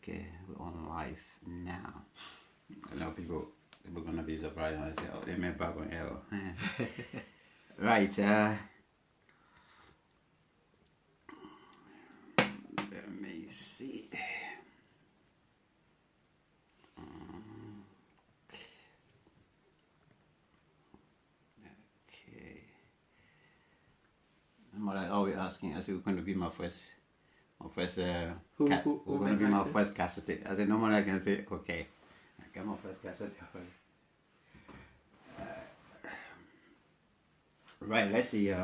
Okay, we're on live now. I know people are gonna be surprised when I say, "Oh, they made back on error." Right. Let me see. Okay. And what I always asking, I said, "We're going to be my first." We're going to be my first cassette. I said, normally I can say, okay, I got my first cassette. Right, let's see.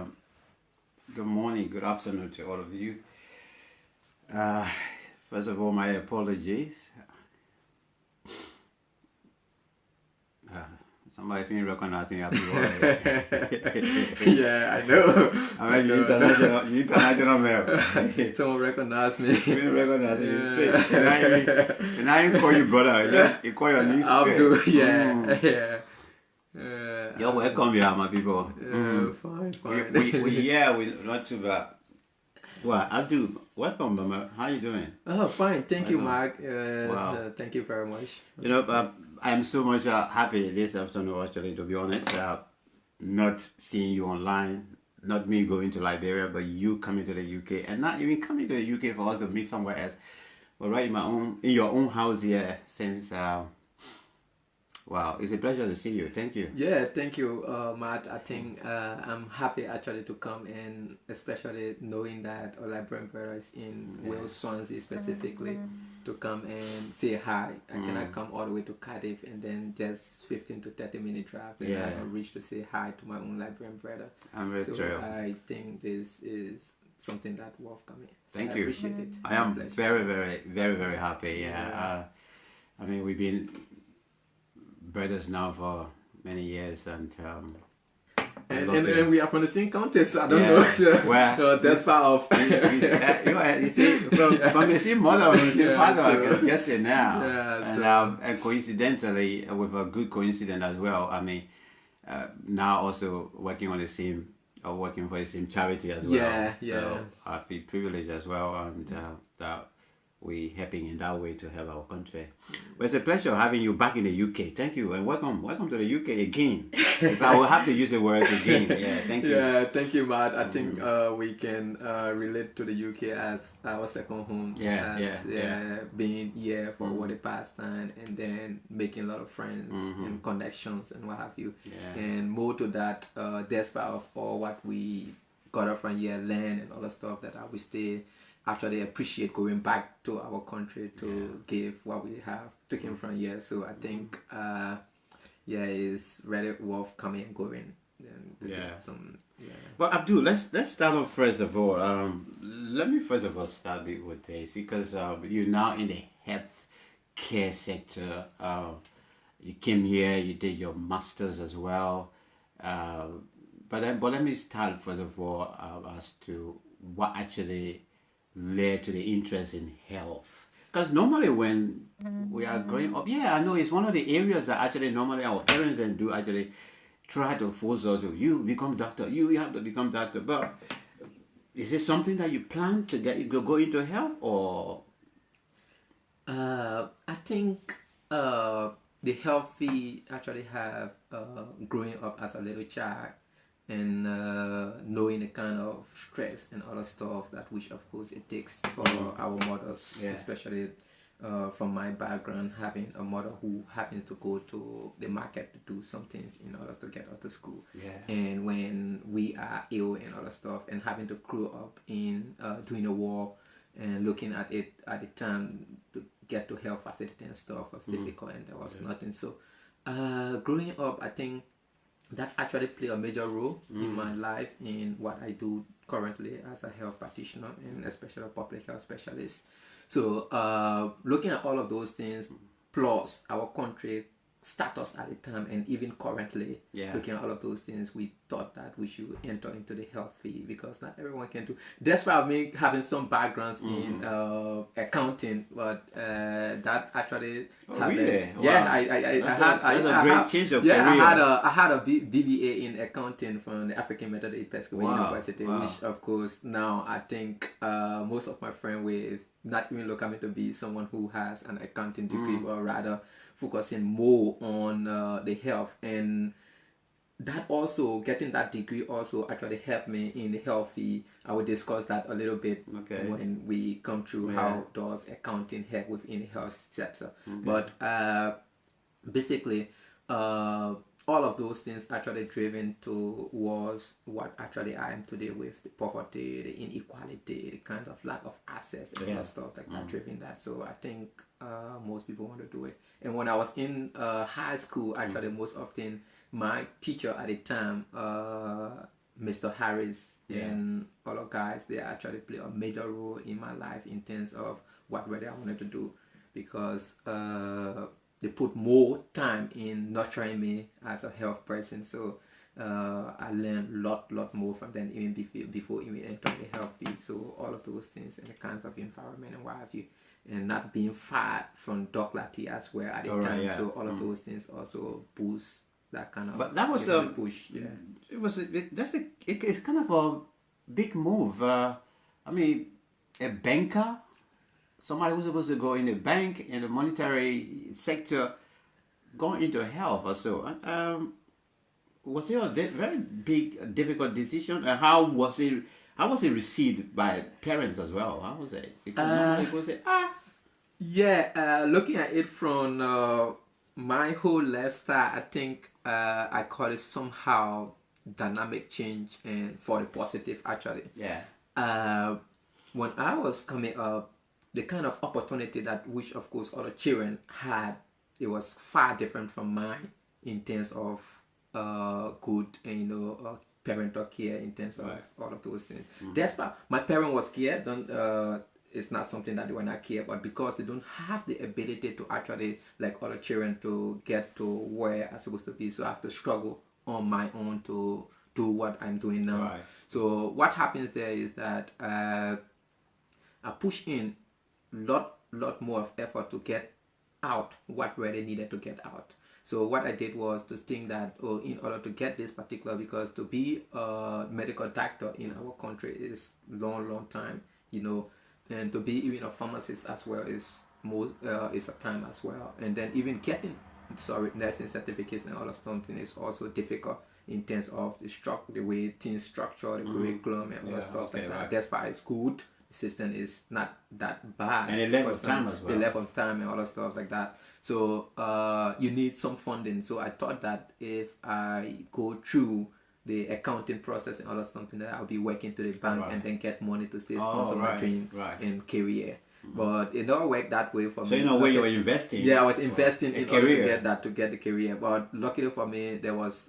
Good morning, good afternoon to all of you. First of all, my apologies. Somebody if you recognize me, I'll be Yeah, I know. I'm an international male. Someone recognized me. You didn't recognize me. And I didn't call you brother. You call your niece. Abdul, yeah. You're welcome here, my people. Fine. We not too bad. Well, Abdul, welcome, Mama. How you doing? Oh, fine. Thank you, Mark. Wow. Thank you very much. You know, I'm so much happy this afternoon, actually, to be honest. Not seeing you online, not me going to Liberia, but you coming to the UK, and not even coming to the UK for us to meet somewhere else, but right in your own house here. Since wow, it's a pleasure to see you. Thank you. Yeah, thank you, Matt. I think I'm happy actually to come in, especially knowing that our Liberian brother is in Wales, Swansea specifically, to come and say hi. I cannot come all the way to Cardiff and then just 15 to 30 minute drive. Then I reach to say hi to my own Liberian brother. I'm very thrilled. I think this is something that worth coming. So Thank I you. Appreciate it. I am very, very, very, very happy. Yeah. I mean, we've been brothers now for many years, and we are from the same county, so I don't know. Well, that's part of. You see, from the same mother, from the same father, I can guess it now. And coincidentally, with a good coincidence as well. I mean, now also working for the same charity as well. So I feel privileged as well, and that we helping in that way to help our country. Well, it's a pleasure having you back in the UK. Thank you, and welcome to the UK again. I will have to use the word again. Yeah, thank you. Yeah, thank you, Matt. I think we can relate to the UK as our second home. Being here for over the past time, and then making a lot of friends and connections and what have you. And more to that, despite of all what we got up from here, learn and all the stuff that I will stay. Actually appreciate going back to our country to give what we have taken from here. So I think it's really worth coming and going. But Abdul, let's start off first of all. Let me first of all start with this, because you're now in the health care sector. You came here, you did your masters as well. But let me start first of all as to what actually led to the interest in health. Because normally when we are growing up, I know it's one of the areas that actually normally our parents then do actually try to force us to, you become doctor, you have to become doctor. But is it something that you plan to go into health, or? I think the healthy actually have growing up as a little child, and knowing the kind of stress and other stuff that which of course it takes for our mothers, especially from my background, having a mother who happens to go to the market to do some things in order to get out of school, and when we are ill and other stuff, and having to grow up in doing a war and looking at it at the time to get to health facility and stuff was difficult, and there was nothing. So growing up, I think that actually play a major role in my life, in what I do currently as a health practitioner and especially a public health specialist. So looking at all of those things, plus our country status at the time, and even currently looking at all of those things, we thought that we should enter into the health field, because not everyone can do. That's why me having some backgrounds in accounting, but that actually really? I great change of career. I had a BBA in accounting from the African Methodist Episcopal University, which of course now I think most of my friends with not even looking to be someone who has an accounting degree, but rather focusing more on the health. And that also, getting that degree also actually helped me in the healthy. I will discuss that a little bit when we come through how does accounting help within the health sector. But basically, all of those things actually driven to was what actually I am today, with the poverty, the inequality, the kind of lack of access and all stuff like that driven that. So I think most people want to do it. And when I was in high school, actually most often my teacher at the time, Mr. Harris and other guys, they actually play a major role in my life in terms of what really I wanted to do, because they put more time in nurturing me as a health person. So I learned a lot more from them even before even entering the health field. So all of those things and the kinds of environment and what have you, and not being far from Douglas as well at the time. So all of those things also boost that kind of. But that was a push. Yeah, it was it's kind of a big move. I mean, a banker, somebody who's supposed to go in the bank in the monetary sector, going into health or so. Was it a very big, difficult decision? And how was it? How was it received by parents as well? How was it? Because people say, Yeah, looking at it from my whole lifestyle, I think I call it somehow dynamic change and for the positive actually. Yeah. When I was coming up, the kind of opportunity that which of course other children had, it was far different from mine in terms of good and parental care, in terms of all of those things. Despite my parent was care, it's not something that they were not care, but because they don't have the ability to actually, like other children, to get to where I'm supposed to be, so I have to struggle on my own to do what I'm doing now. Right. So what happens there is that I push in lot more of effort to get out what really needed to get out. So what I did was to think that, in order to get this particular, because to be a medical doctor in our country is long time, and to be even a pharmacist as well is a time as well. And then even getting nursing certificates and all of something is also difficult in terms of the way things structure, the curriculum and all that stuff like that. That's why it's good. The system is not that bad. And a level of time as well. A level of time and all that stuff like that. So you need some funding. So I thought that if I go through the accounting process and all that something, that I'll be working to the bank and then get money to stay sponsor my dream and career. But it don't work that way for me. So you know where you were investing? Yeah, I was investing in order career. to get the career. But luckily for me, there was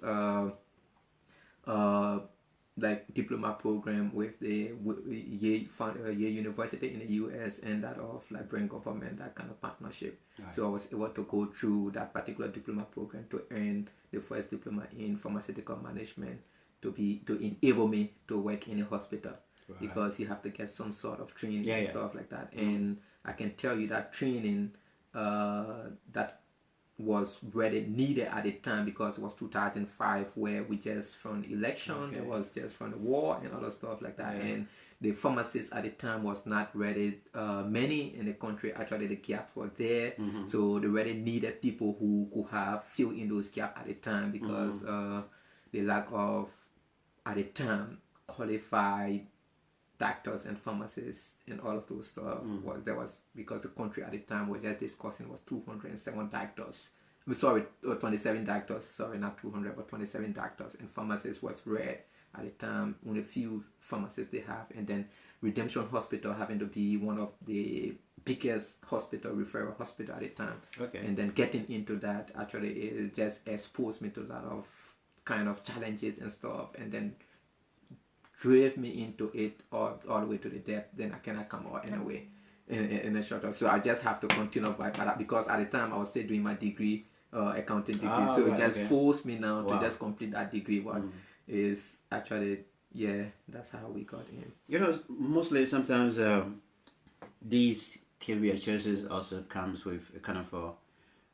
like diploma program with the Yale University in the US and that of Liberian government, that kind of partnership. Right. So I was able to go through that particular diploma program to earn the first diploma in pharmaceutical management to enable me to work in a hospital. Right. Because you have to get some sort of training and stuff like that. And I can tell you that training that was really needed at the time, because it was 2005 where we just from the election, it was just from the war and other stuff like that. And the pharmacists at the time was not really many in the country. Actually the gaps were there. So they really needed people who could have fill in those gaps at the time, because the lack of at the time qualified doctors and pharmacists and all of those stuff was because the country at the time was just discussing was 207 doctors. 27 doctors. Sorry, not 200, but 27 doctors. And pharmacists was rare at the time. Only a few pharmacists they have. And then Redemption Hospital having to be one of the biggest referral hospital at the time. Okay. And then getting into that actually is just exposed me to a lot of kind of challenges and stuff. And then drove me into it all the way to the depth. Then I cannot come out anyway in a short time. So I just have to continue by that, because at the time I was still doing my degree, accounting degree. So it just forced me now to just complete that degree. What is actually, that's how we got in. Mostly sometimes these career choices also comes with a kind of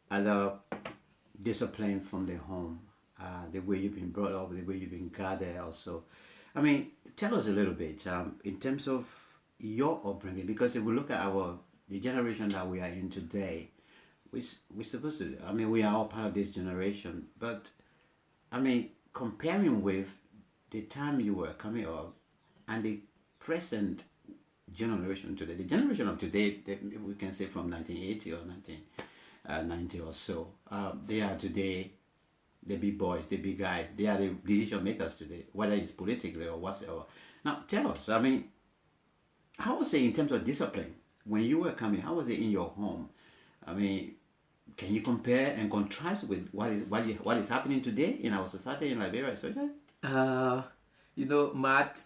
other discipline from the home, the way you've been brought up, the way you've been guided also. I mean, tell us a little bit in terms of your upbringing? Because if we look at the generation that we are in today, we're supposed to. I mean, we are all part of this generation, but I mean, comparing with the time you were coming up and the present generation today, the generation of today, we can say from 1980 or 1990 or so, they are today the big boys, the big guys. They are the decision makers today, whether it's politically or whatsoever. Now, tell us, I mean, how was it in terms of discipline when you were coming? How was it in your home? I mean, can you compare and contrast with what is happening today in our society in Liberia, especially? Matt,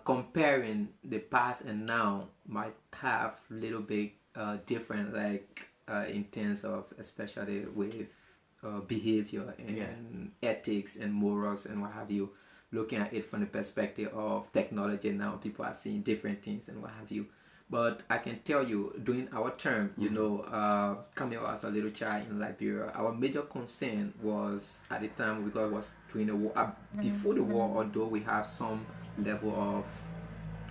comparing the past and now might have little bit different, like in terms of, especially with behavior and ethics and morals and what have you. Looking at it from the perspective of technology now, people are seeing different things and what have you. But I can tell you, during our term, coming out as a little child in Liberia, our major concern was at the time, because it was during the war. Before the war, although we have some level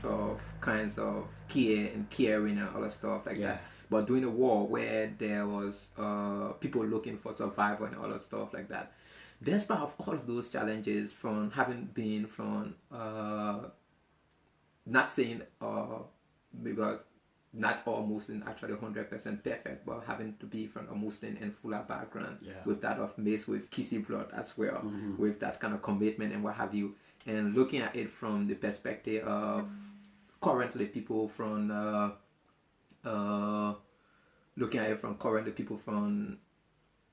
of kinds of care and caring and other stuff like that. But during the war, where there was people looking for survival and all that stuff like that, despite of all of those challenges, from having been from not saying because not all Muslims actually 100% perfect, but having to be from a Muslim and fuller background, with that of mixed with kissy blood as well, with that kind of commitment and what have you, and looking at it from the perspective of currently people from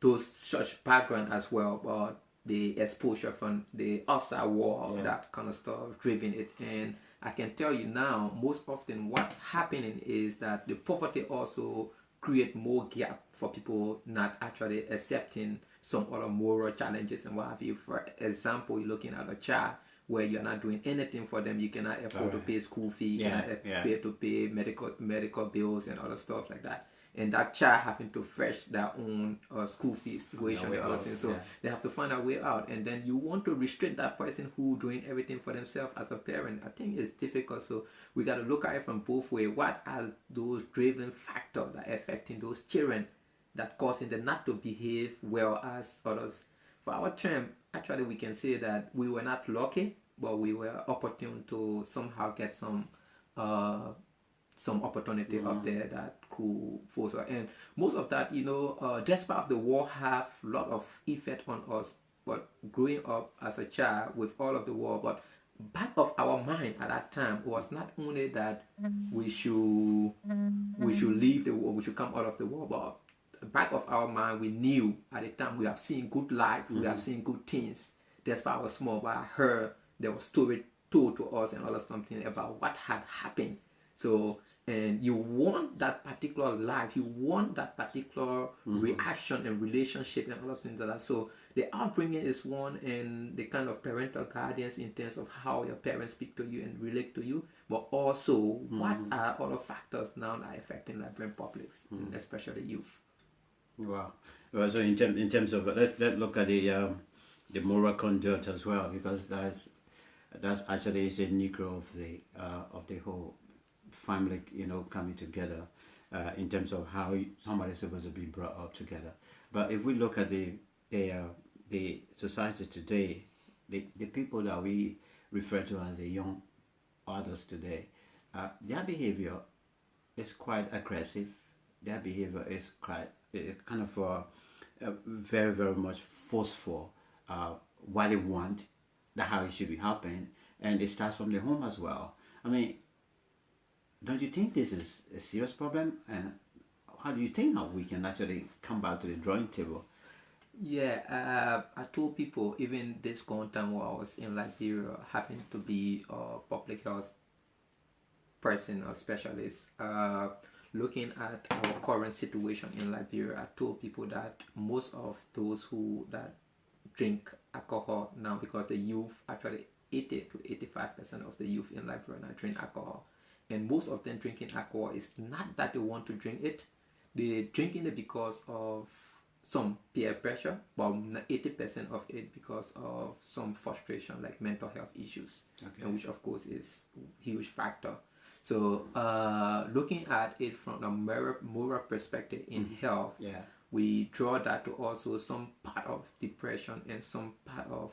those such background as well, but the exposure from the outside world, that kind of stuff driven it. And I can tell you now, most often what's happening is that the poverty also create more gap for people not actually accepting some other moral challenges and what have you. For example, you're looking at a child where you're not doing anything for them, you cannot afford to pay school fee, you cannot afford to pay medical bills and other stuff like that. And that child having to fresh their own school fee situation and other things. So they have to find a way out. And then you want to restrict that person who doing everything for themselves as a parent. I think it's difficult. So we got to look at it from both ways. What are those driving factors that are affecting those children that causing them not to behave well as others? For our term, actually we can say that we were not lucky, but we were opportune to somehow get some opportunity up there that could force us. And most of that, despite the war have a lot of effect on us, but growing up as a child with all of the war, but back of our mind at that time was not only that we should leave the war, we should come out of the war, but back of our mind, we knew at the time we have seen good life, we have seen good things. Despite I was small, but I heard there was story told to us and other something about what had happened. So, and you want that particular life, you want that particular reaction and relationship and other things like that. So the upbringing is one, and the kind of parental guidance in terms of how your parents speak to you and relate to you, but also what are other factors now that are affecting Liberian publics, especially youth. Wow. Well, so in terms of let's look at the moral conduct as well, because that's actually is the nucleus of the whole family, coming together, in terms of how somebody's supposed to be brought up together. But if we look at the society today, the people that we refer to as the young adults today, their behavior is quite aggressive. Their behavior is quite kind of very, very much forceful. What they want, how it should be happening, and it starts from the home as well. I mean, don't you think this is a serious problem? And how do you think how we can actually come back to the drawing table? Yeah, I told people even this time while I was in Liberia, having to be a public health person or specialist, looking at our current situation in Liberia, I told people that most of those that drink alcohol now, because the youth, actually 80 to 85% of the youth in Liberia now drink alcohol. And most of them drinking alcohol is not that they want to drink it. They're drinking it because of some peer pressure, but 80% of it because of some frustration, like mental health issues, and which of course is a huge factor. So looking at it from a moral perspective in health, we draw that to also some part of depression and some part of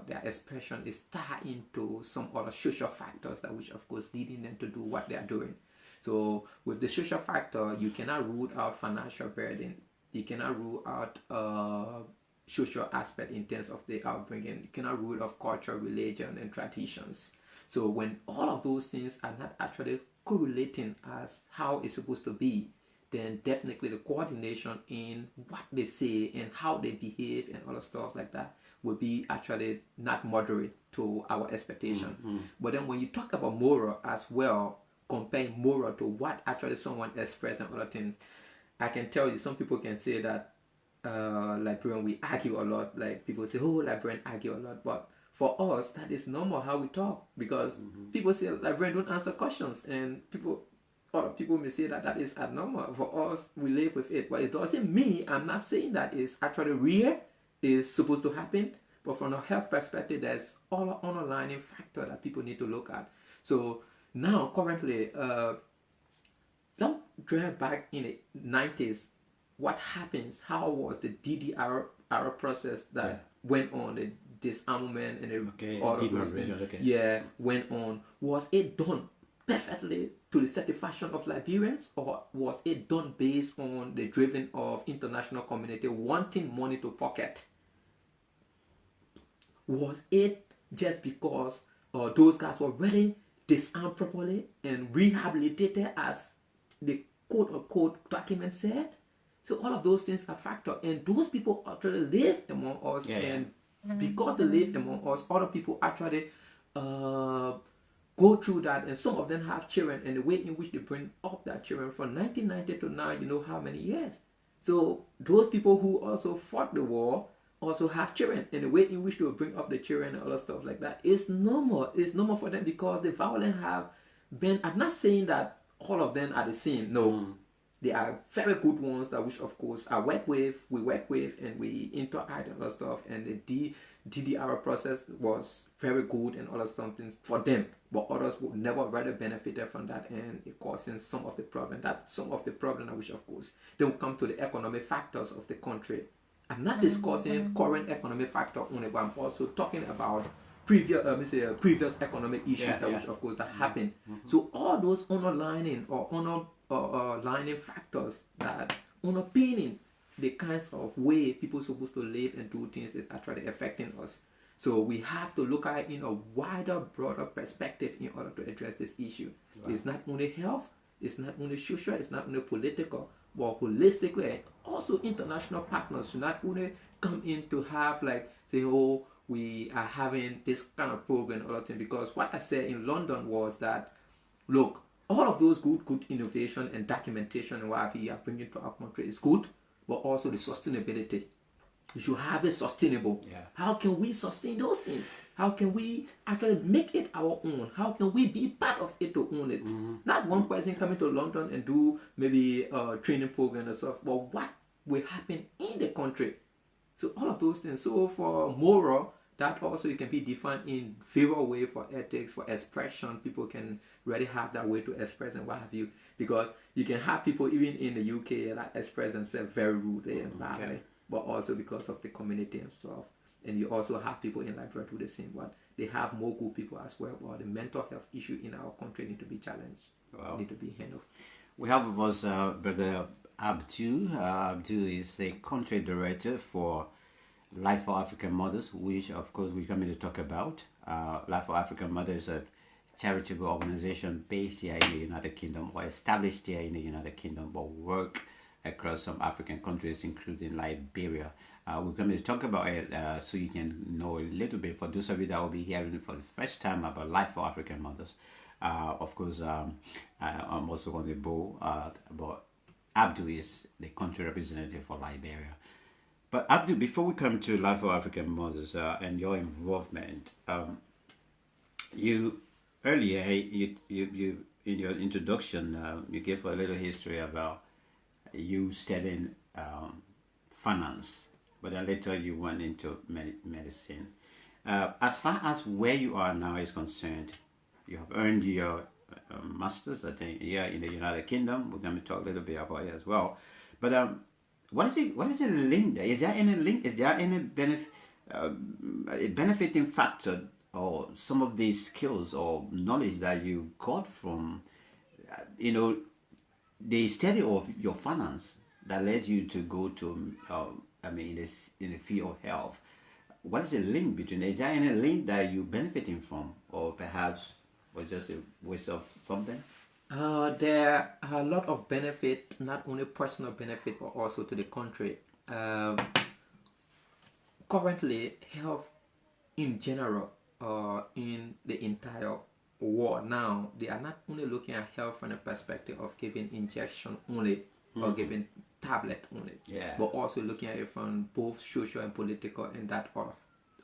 their expression is tied into some other social factors that which of course leading them to do what they are doing. So with the social factor, you cannot rule out financial burden. You cannot rule out social aspect in terms of the upbringing. You cannot rule out culture, religion, and traditions. So when all of those things are not actually correlating as how it's supposed to be, then definitely the coordination in what they say and how they behave and all the stuff like that will be actually not moderate to our expectation. But then when you talk about moral as well, comparing moral to what actually someone expressed and other things, I can tell you some people can say that Liberian, we argue a lot. Like people say, oh, Liberian argue a lot. But for us, that is normal how we talk, because people say Liberian don't answer questions, and other people may say that that is abnormal. For us, we live with it. But it doesn't mean, I'm not saying that it's actually real, it's supposed to happen. But from a health perspective, there's all an underlying factor that people need to look at. So now, currently, don't drive back in the 90s. What happens? How was the DDR process that went on, the disarmament and all of those things? Went on. Was it done perfectly to the satisfaction of Liberians, or was it done based on the driven of international community wanting money to pocket? Was it just because those guys were really disarmed properly and rehabilitated as the quote-unquote document said? So all of those things are factor, and those people actually live among us, because they live among us, other people actually go through that, and some of them have children, and the way in which they bring up their children from 1990 to now, you know how many years. So those people who also fought the war also have children, and the way in which they will bring up the children and all that stuff like that is normal. It's normal for them because the violence have been, I'm not saying that all of them are the same, no. There are very good ones that which of course we work with and we interact and all that stuff, and the DDR process was very good and all that something for them, but others would never rather benefited from that, and it causing some of the problem which of course they will come to the economic factors of the country. I'm not discussing current economic factor only, but I'm also talking about previous economic issues which of course that happened. So all those underlining or lining factors that underpinning the kinds of way people are supposed to live and do things is actually affecting us. So we have to look at it in a wider, broader perspective in order to address this issue. It's not only health, it's not only social, it's not only political, but holistically, also international partners should not only come in to have like say, oh, we are having this kind of program or other thing. Because what I said in London was that, look, all of those good innovation and documentation and what we are bringing to our country is good, but also the sustainability. You should have it sustainable. How can we sustain those things? How can we actually make it our own? How can we be part of it to own it? Not one person coming to London and do maybe a training program or stuff, but what will happen in the country? So all of those things. So for moral, that also it can be defined in favor way for ethics, for expression. People can really have that way to express and what have you. Because you can have people even in the UK that express themselves very rudely and badly, but also because of the community and stuff. And you also have people in Liberia do the same, but they have more good people as well. But the mental health issue in our country need to be challenged, need to be handled. We have with us Brother Abdul. Abdul is the country director for Life for African Mothers, which of course we're coming to talk about. Life for African Mothers is a charitable organization based here in the United Kingdom, or established here in the United Kingdom, but work across some African countries, including Liberia. We're going to talk about it so you can know a little bit, for those of you that will be hearing for the first time about Life for African Mothers. Of course, I'm also on the board, but Abdul is the country representative for Liberia. But Abdul, before we come to Life for African Mothers and your involvement, you earlier you in your introduction you gave a little history about you studying finance, but then later you went into medicine. As far as where you are now is concerned, you have earned your masters, I think, here in the United Kingdom. We're going to talk a little bit about it as well. But what is it? What is the link there? Is there any link? Is there any a benefiting factor or some of these skills or knowledge that you got from, you know, the study of your finance that led you to go to, I mean, in the field of health? What is the link between it? Is there any link that you benefiting from, or perhaps was just a waste of something? There are a lot of benefit, not only personal benefit, but also to the country. Currently, health in general, in the entire world now, they are not only looking at health from the perspective of giving injection only or giving tablet only, but also looking at it from both social and political and that of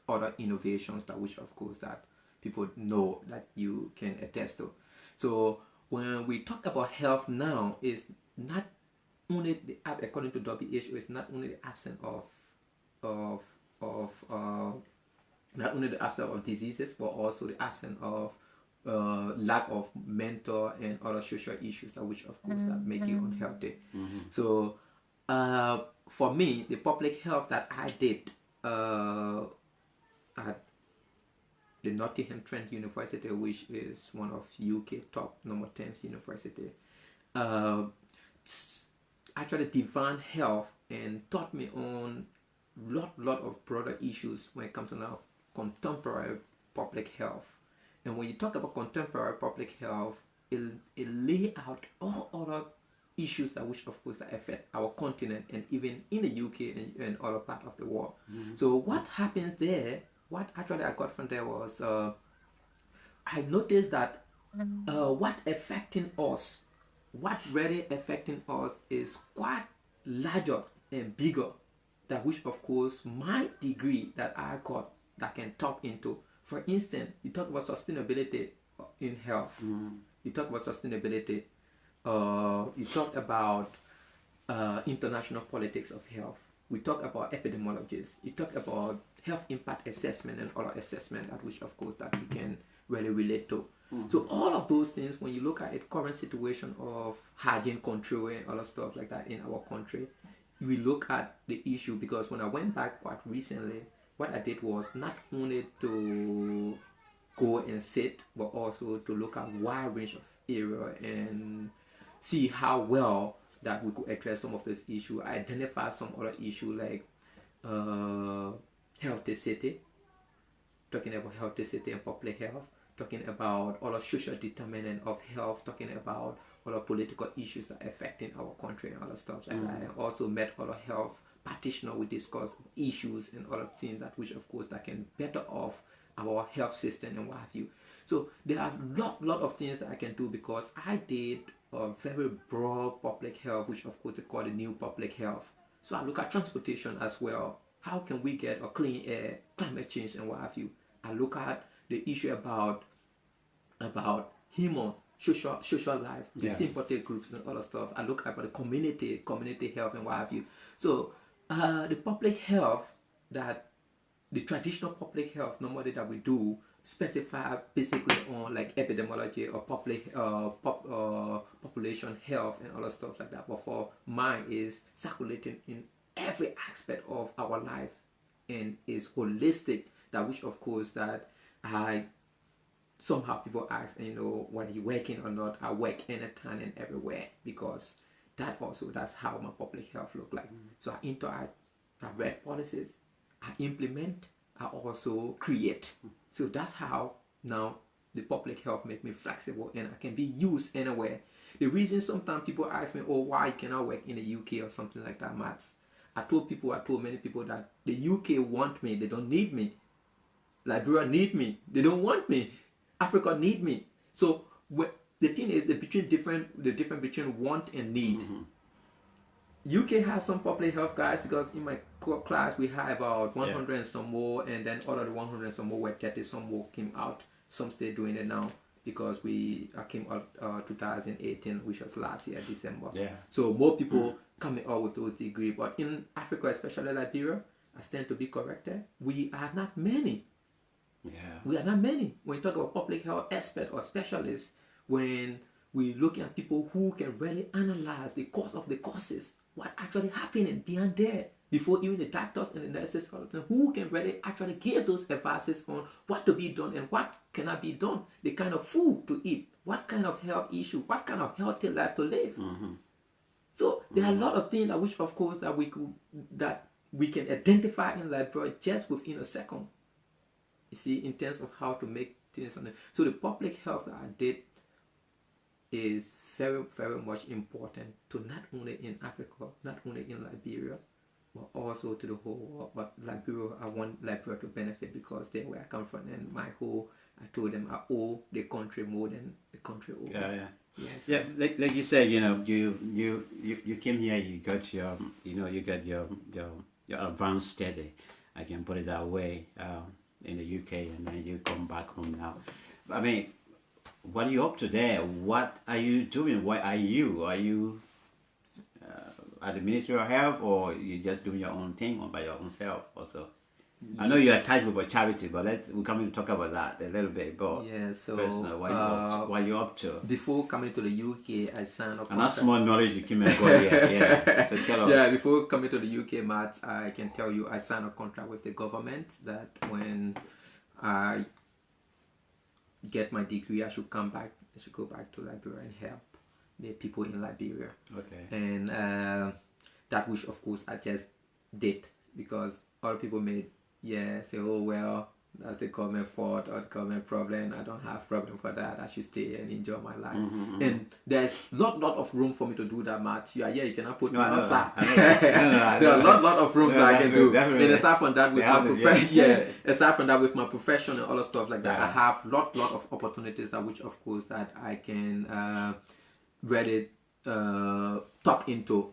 other innovations that which of course that people know that you can attest to. So when we talk about health now, is not only the, according to WHO, it's not only the absence of not only the absence of diseases, but also the absence of lack of mental and other social issues that which of course that make you unhealthy. So for me, the public health that I did at the Nottingham Trent University, which is one of UK top number 10 university, actually defined health and taught me on lot of broader issues when it comes to now contemporary public health. And when you talk about contemporary public health, it lay out all other issues that which of course that affect our continent and even in the UK and other part of the world. So what happens there, what actually I got from there was I noticed that what affecting us, what really affecting us is quite larger and bigger, that which of course my degree that I got that can tap into. For instance, you talk about sustainability in health. You talk about sustainability. You talk about international politics of health. We talk about epidemiologists. You talk about health impact assessment and other assessment that which of course that we can really relate to. So all of those things, when you look at it, current situation of hygiene control and other stuff like that in our country, we look at the issue, because when I went back quite recently, what I did was not only to go and sit, but also to look at wide range of area and see how well that we could address some of those issues. I identified some other issue like healthy city, talking about healthy city and public health, talking about other social determinant of health, talking about other political issues that are affecting our country and other stuff like that. I also met other health practitioners. We discuss issues and other things that which of course that can better off our health system and what have you. So there are lot of things that I can do because I did a very broad public health, which of course they call the new public health. So I look at transportation as well. How can we get a clean air, climate change and what have you. I look at the issue about human social life, the sympathy groups and other stuff. I look at the community health and what have you. So the public health, that the traditional public health normally that we do specify basically on like epidemiology or public population health and other stuff like that. But for mine is circulating in every aspect of our life and is holistic, that which of course that I somehow people ask, you know, whether you working or not. I work anytime and everywhere, because that's how my public health look like. So I interact, I write policies, I implement, I also create. So that's how now the public health make me flexible and I can be used anywhere. The reason sometimes people ask me, oh, why can I work in the UK or something like that, Matt? I told many people that the UK want me, they don't need me. Liberia need me, they don't want me. Africa need me. So the thing is the difference between want and need. UK has some public health guys, because in my core class we had about 100 and some more, and then all of the 100 and some more were 30, some more came out, some still doing it now, because I came out 2018, which was last year December. So more people coming out with those degrees. But in Africa, especially Liberia, I stand to be corrected, we are not many. We are not many. When you talk about public health expert or specialists, when we look at people who can really analyze the cause of the causes, what actually happening behind there, before even the doctors and the nurses, who can really actually give those advices on what to be done and what cannot be done, the kind of food to eat, what kind of health issue, what kind of healthy life to live. So there are a lot of things that which of course that we can identify in Liberia just within a second. You see, in terms of how to make things. So the public health that I did is very, very much important to not only in Africa, not only in Liberia, but also to the whole world. But Liberia, I want Liberia to benefit because they're where I come from, and I told them I owe the country more than the country owes. Yes. Yeah, like you said, you came here, you got your advanced study, I can put it that way, in the UK, and then you come back home now. I mean, what are you up to there? What are you doing? What are you? Are you at the Ministry of Health, or you just doing your own thing by your own self also? I know you're attached with a charity, but we're coming to talk about that a little bit. But so personal, what you up to? Before coming to the UK, I signed up. And that's small knowledge you came and got here. Yeah. So tell us. Yeah, before coming to the UK, Matt, I can tell you I signed a contract with the government that when I get my degree, I should come back. I should go back to Liberia and help the people in Liberia. Okay. And that which of course I just did, because other people may say, oh well, that's the government fault or the government problem. I don't have problem for that. I should stay and enjoy my life. And there's lot of room for me to do that, Matt. You are here, you cannot put me outside. There are a lot of rooms that I can do. Definitely. And aside from that, with my profession, aside from that, with my profession and other stuff like that, I have lot of opportunities that which of course that I can really tap into.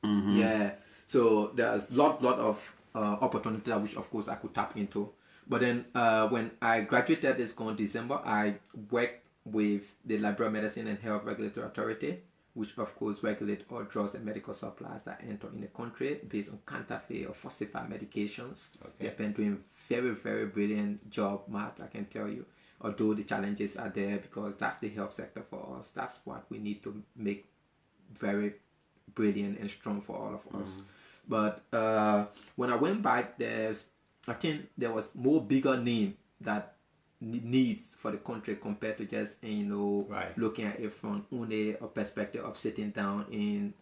Yeah. So there's lot of opportunity which of course I could tap into. But then when I graduated this December, I worked with the Liberia Medicine and Health Regulatory Authority, which of course regulate all drugs and medical supplies that enter in the country based on counterfeit or falsified medications. They've been doing very, very brilliant job, Matt, I can tell you. Although the challenges are there, because that's the health sector for us. That's what we need to make very brilliant and strong for all of us. But when I went back, I think there was more bigger need that needs for the country compared to just looking at it from only a perspective of sitting down in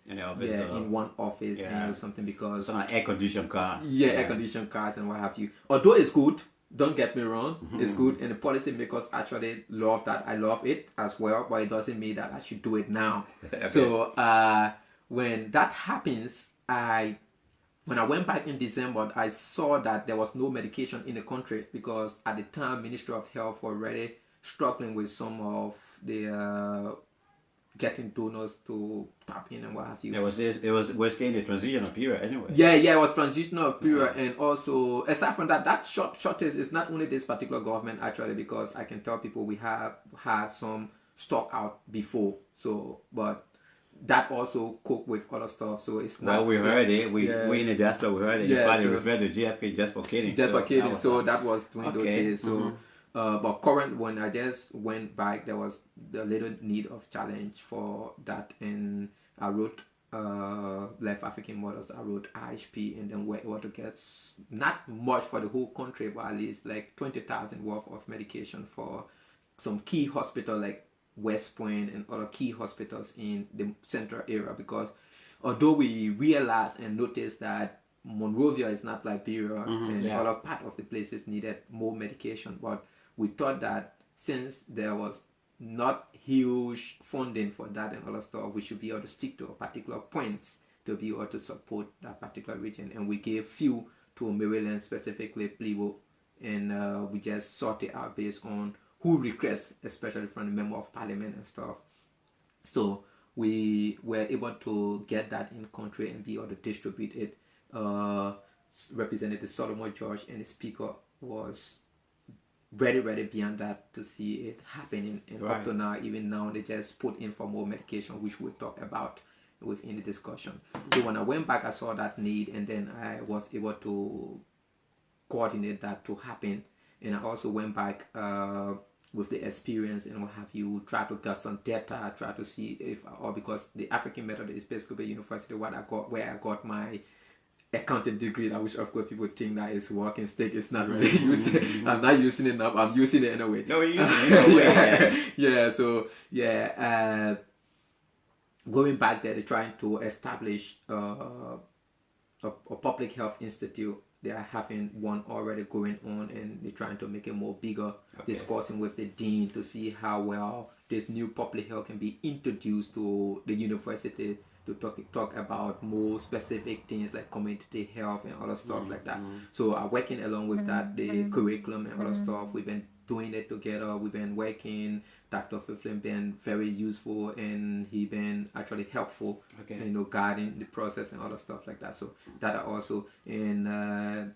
one office and something, because some air conditioned car. Air conditioned cars and what have you. Although it's good, don't get me wrong, it's good, and the policy makers actually love that. I love it as well, but it doesn't mean that I should do it now. So when that happens, when I went back in December, I saw that there was no medication in the country, because at the time, Ministry of Health were already struggling with some of the getting donors to tap in and what have you. We're still in the transitional period anyway. It was transitional period, and also aside from that shortage is not only this particular government actually, because I can tell people we have had some stock out before. So, but that also cope with other stuff, so it's not. Well, we heard it. We in the diaspora, we heard it. You probably referred to GFK just for kidding. Just for kidding. So that was during those days. So, but current, when I just went back, there was a little need of challenge for that, and I wrote Left African Models. I wrote IHP, and then we're able to get not much for the whole country, but at least like 20,000 worth of medication for some key hospital like West Point and other key hospitals in the central area, because although we realized and noticed that Monrovia is not Liberia and other part of the places needed more medication, but we thought that since there was not huge funding for that and other stuff, we should be able to stick to a particular points to be able to support that particular region. And we gave few to Maryland, specifically Plebo, and we just sorted out based on who requests, especially from the member of parliament and stuff. So we were able to get that in country and be able to distribute it. Representative Solomon George and the speaker was very, very beyond that to see it happening. And up to now, even now, they just put in for more medication, which we'll talk about within the discussion. So when I went back, I saw that need, and then I was able to coordinate that to happen. And I also went back with the experience and what have you, try to get some data, try to see if, or because the African method is Episcopal University, where I got my accounting degree, which of course people think that is walking stick. It's not really using. I'm not using it now. I'm using it anyway. No, you're using it. Yeah. So yeah, going back there, they're trying to establish a public health institute. They are having one already going on, and they're trying to make it more bigger. Discussing with the dean to see how well this new public health can be introduced to the university, to talk about more specific things like community health and other stuff like that. So I'm working along with that, the curriculum and other stuff. We've been doing it together. We've been working. Dr. Fiflin been very useful, and he been actually helpful, guiding the process and other stuff like that. So that are also in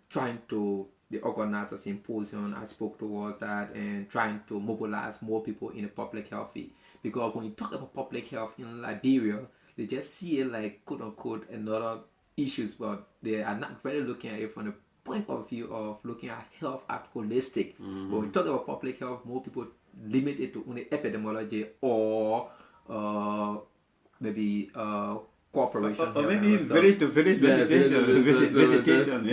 trying to organize a symposium. I spoke towards that and trying to mobilize more people in the public health field. Because when you talk about public health in Liberia, they just see it like quote unquote another issues, but they are not really looking at it from the point of view of looking at health as holistic. When we talk about public health, more people limit it to only epidemiology or maybe cooperation, or maybe village to village visitation.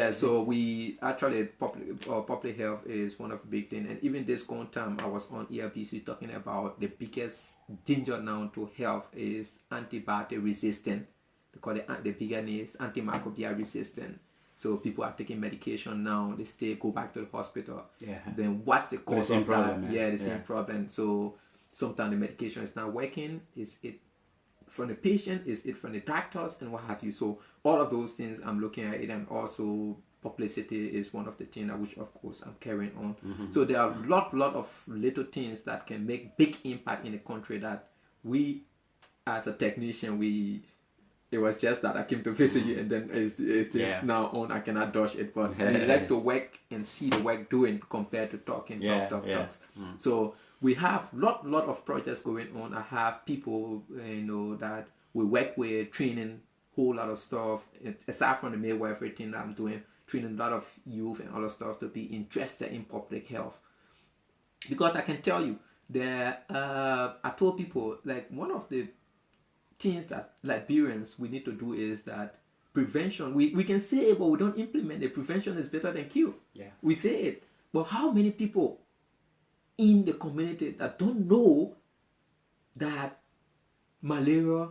So we actually public health is one of the big things. And even this current time, I was on ERBC talking about the biggest danger now to health is antibiotic resistant. They call it the bigger name is antimicrobial resistant. So people are taking medication now, they go back to the hospital. Yeah. Then what's the cause of problem, that? The same problem. So sometimes the medication is not working. Is it from the patient? Is it from the doctors? And what have you? So all of those things I'm looking at it, and also publicity is one of the things which of course I'm carrying on. So there are a lot of little things that can make big impact in the country that we as a technician, it was just that I came to visit you, and then is this now on? I cannot dodge it, but we like to work and see the work doing compared to talking talks. So we have lot of projects going on. I have people that we work with, training whole lot of stuff. Aside from the midwifery thing that I'm doing, training a lot of youth and other stuff to be interested in public health. Because I can tell you that I told people, like, one of the things that Liberians we need to do is that prevention. We can say it, but we don't implement it. Prevention is better than cure. Yeah. We say it, but how many people in the community that don't know that malaria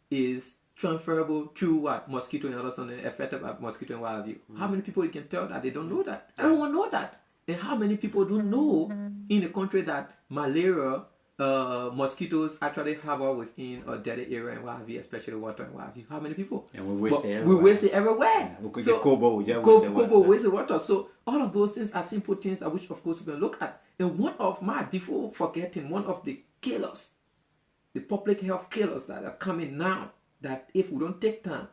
is transferable through what? Mosquito and other something affected by mosquito and what have you? How many people you can tell that they don't know that? Everyone know that. And how many people don't know in the country that malaria mosquitoes actually harbor within a dirty area and what have you, especially water and what have you? How many people? And we waste it everywhere. Yeah, we waste it everywhere. Kobo waste the water. So all of those things are simple things that which of course we can look at. And one of the killers, the public health killers that are coming now, that if we don't take time,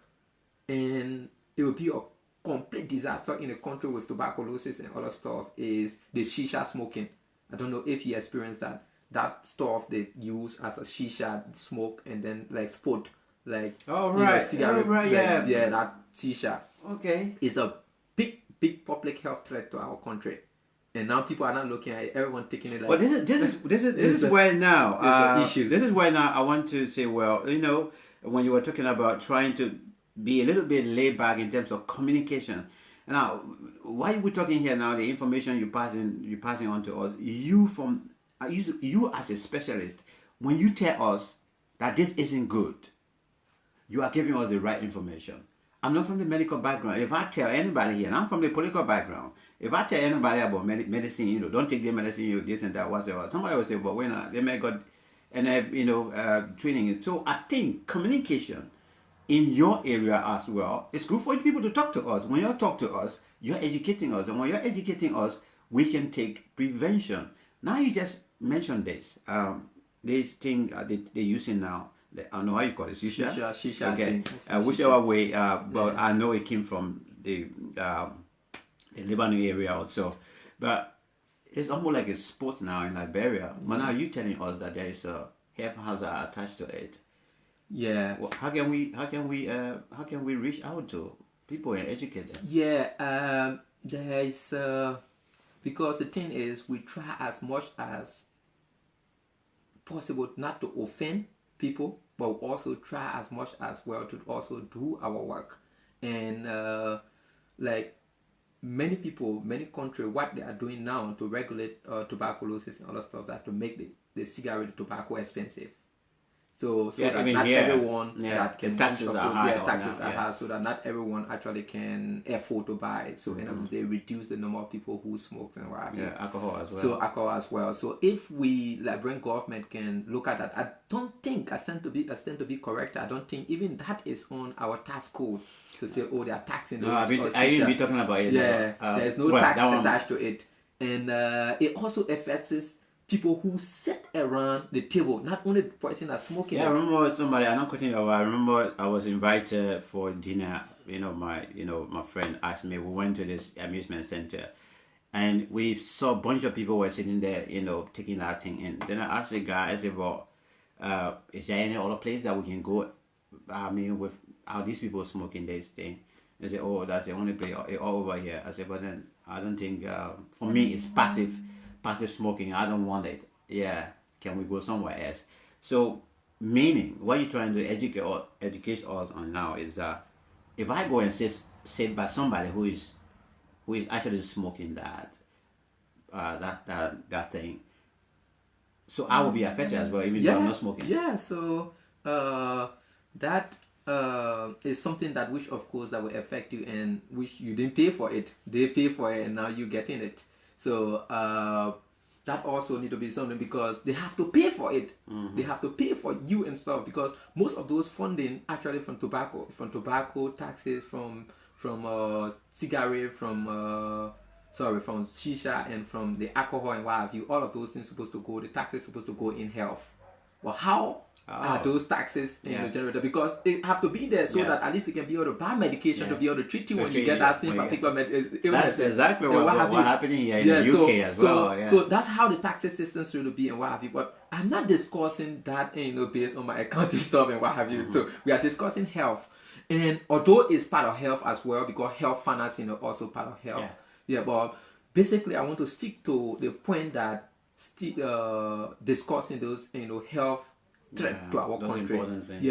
and it will be a complete disaster in a country with tuberculosis and other stuff, is the shisha smoking. I don't know if you experienced that. That stuff they use as a shisha smoke and then like sport, like cigarette, that shisha. Okay. It's a big public health threat to our country, and now people are not looking at it. Everyone taking it like. But this is where now issues. This is where now I want to say, well, when you were talking about trying to be a little bit laid back in terms of communication. Now, why we're talking here now, the information you're passing on to us, you as a specialist, when you tell us that this isn't good, you are giving us the right information. I'm not from the medical background. If I tell anybody here, and I'm from the political background, if I tell anybody about medicine, don't take their medicine, this and that, whatever, somebody will say, but we're not, they may got, and training it. So I think communication in your area as well, it's good for people to talk to us. When you talk to us, you're educating us, and when you're educating us, we can take prevention. Now you just mentioned this. This thing they're using now. I don't know how you call it. Shisha. Okay. Whichever way. But I know it came from the Lebanon area also. But it's almost like a sport now in Liberia. But now you're telling us that there is a health hazard attached to it. Yeah. Well, how can we reach out to people and educate them? Yeah. There is. because the thing is, we try as much as possible not to offend people, but we also try as much as well to also do our work. And like many people, many countries, what they are doing now to regulate tuberculosis and other stuff, that to make the cigarette, the tobacco expensive. So that not everyone that can taxes are high, high, so that not everyone actually can afford to buy it. So end of the day, reduce the number of people who smoke and what have you. Alcohol as well. So alcohol as well. So if we Liberian government can look at that, I don't think I tend to be correct. I don't think even that is on our tax code to say, oh, they are taxing those. No, I even be talking about it. Yeah, there's no tax attached to it, and it also affects people who sit around the table, not only the person that's smoking. Yeah, I remember somebody. I'm not cutting you off. I remember I was invited for dinner. My friend asked me. We went to this amusement center, and we saw a bunch of people were sitting there, taking that thing in. Then I asked the guy. I said, "Well, is there any other place that we can go? I mean, with how these people smoking this thing?" They said, "Oh, that's the only place all over here." I said, "But then I don't think for me it's passive smoking. I don't want it. Yeah, can we go somewhere else?" So, meaning what you're trying to educate us on now is that if I go and sit by somebody who is actually smoking that thing, so I will be affected as well, even though I'm not smoking. Yeah. So that is something that which of course that will affect you, and which you didn't pay for it. They pay for it, and now you're getting it. So that also need to be something, because they have to pay for it. They have to pay for you and stuff, because most of those funding actually from tobacco taxes, from cigarette, from shisha, and from the alcohol and what have you. All of those things supposed to go. The taxes supposed to go in health. Well, how are those taxes generated? Because they have to be there so that at least they can be able to buy medication to be able to treat you when you get that same particular illness. That's exactly what happening here in the UK as well. So that's how the taxes system should be and what have you. But I'm not discussing that based on my accounting stuff and what have you. So we are discussing health, and although it's part of health as well, because health financing is also part of health. But basically I want to stick to the point that discussing those health threat to our country.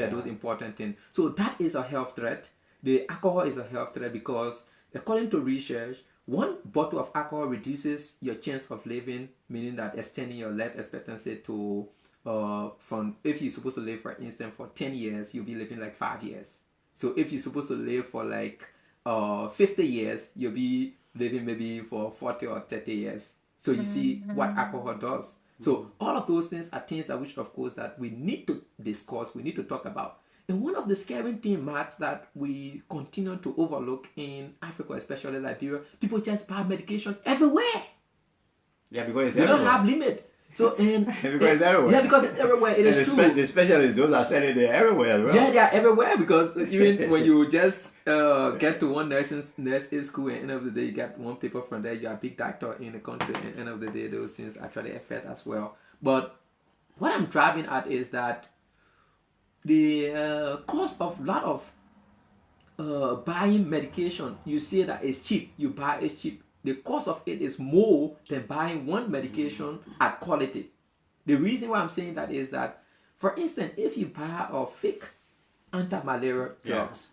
Those important things. So that is a health threat. The alcohol is a health threat, because according to research, one bottle of alcohol reduces your chance of living, meaning that extending your life expectancy to from, if you're supposed to live, for instance, for 10 years, you'll be living like 5 years. So if you're supposed to live for like 50 years, you'll be living maybe for 40 or 30 years. So you see what alcohol does. So all of those things are things that which of course that we need to discuss, we need to talk about. And one of the scary things, Matt, that we continue to overlook in Africa, especially Liberia, people just buy medication everywhere. Yeah, because it's they everywhere. Don't have limit. So because it's everywhere. Yeah, because it's everywhere. It is true. The specialists, those are selling it everywhere as well. Yeah, they are everywhere, because even when you just get to one nursing school, and at the end of the day you get one paper from there, you're a big doctor in the country, and at the end of the day those things actually affect as well. But what I'm driving at is that the cost of a lot of buying medication, you say that it's cheap, you buy it's cheap. The cost of it is more than buying one medication at quality. The reason why I'm saying that is that, for instance, if you buy a fake anti-malaria drugs,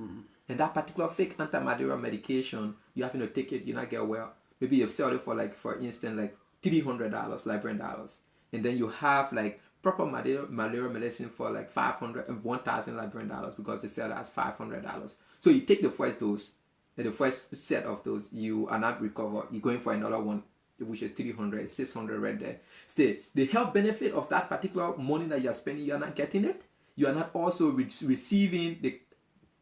and that particular fake anti-malaria medication, you have to take it, you not get well. Maybe you've sold it for like, for instance, like $300 Liberian dollars, and then you have like proper malaria medicine for like 1,000 Liberian dollars, because they sell it as $500. So you take the first dose. The first set of those, you are not recovered. You're going for another one, which is 300, 600 right there. Still, the health benefit of that particular money that you're spending, you're not getting it. You are not also receiving the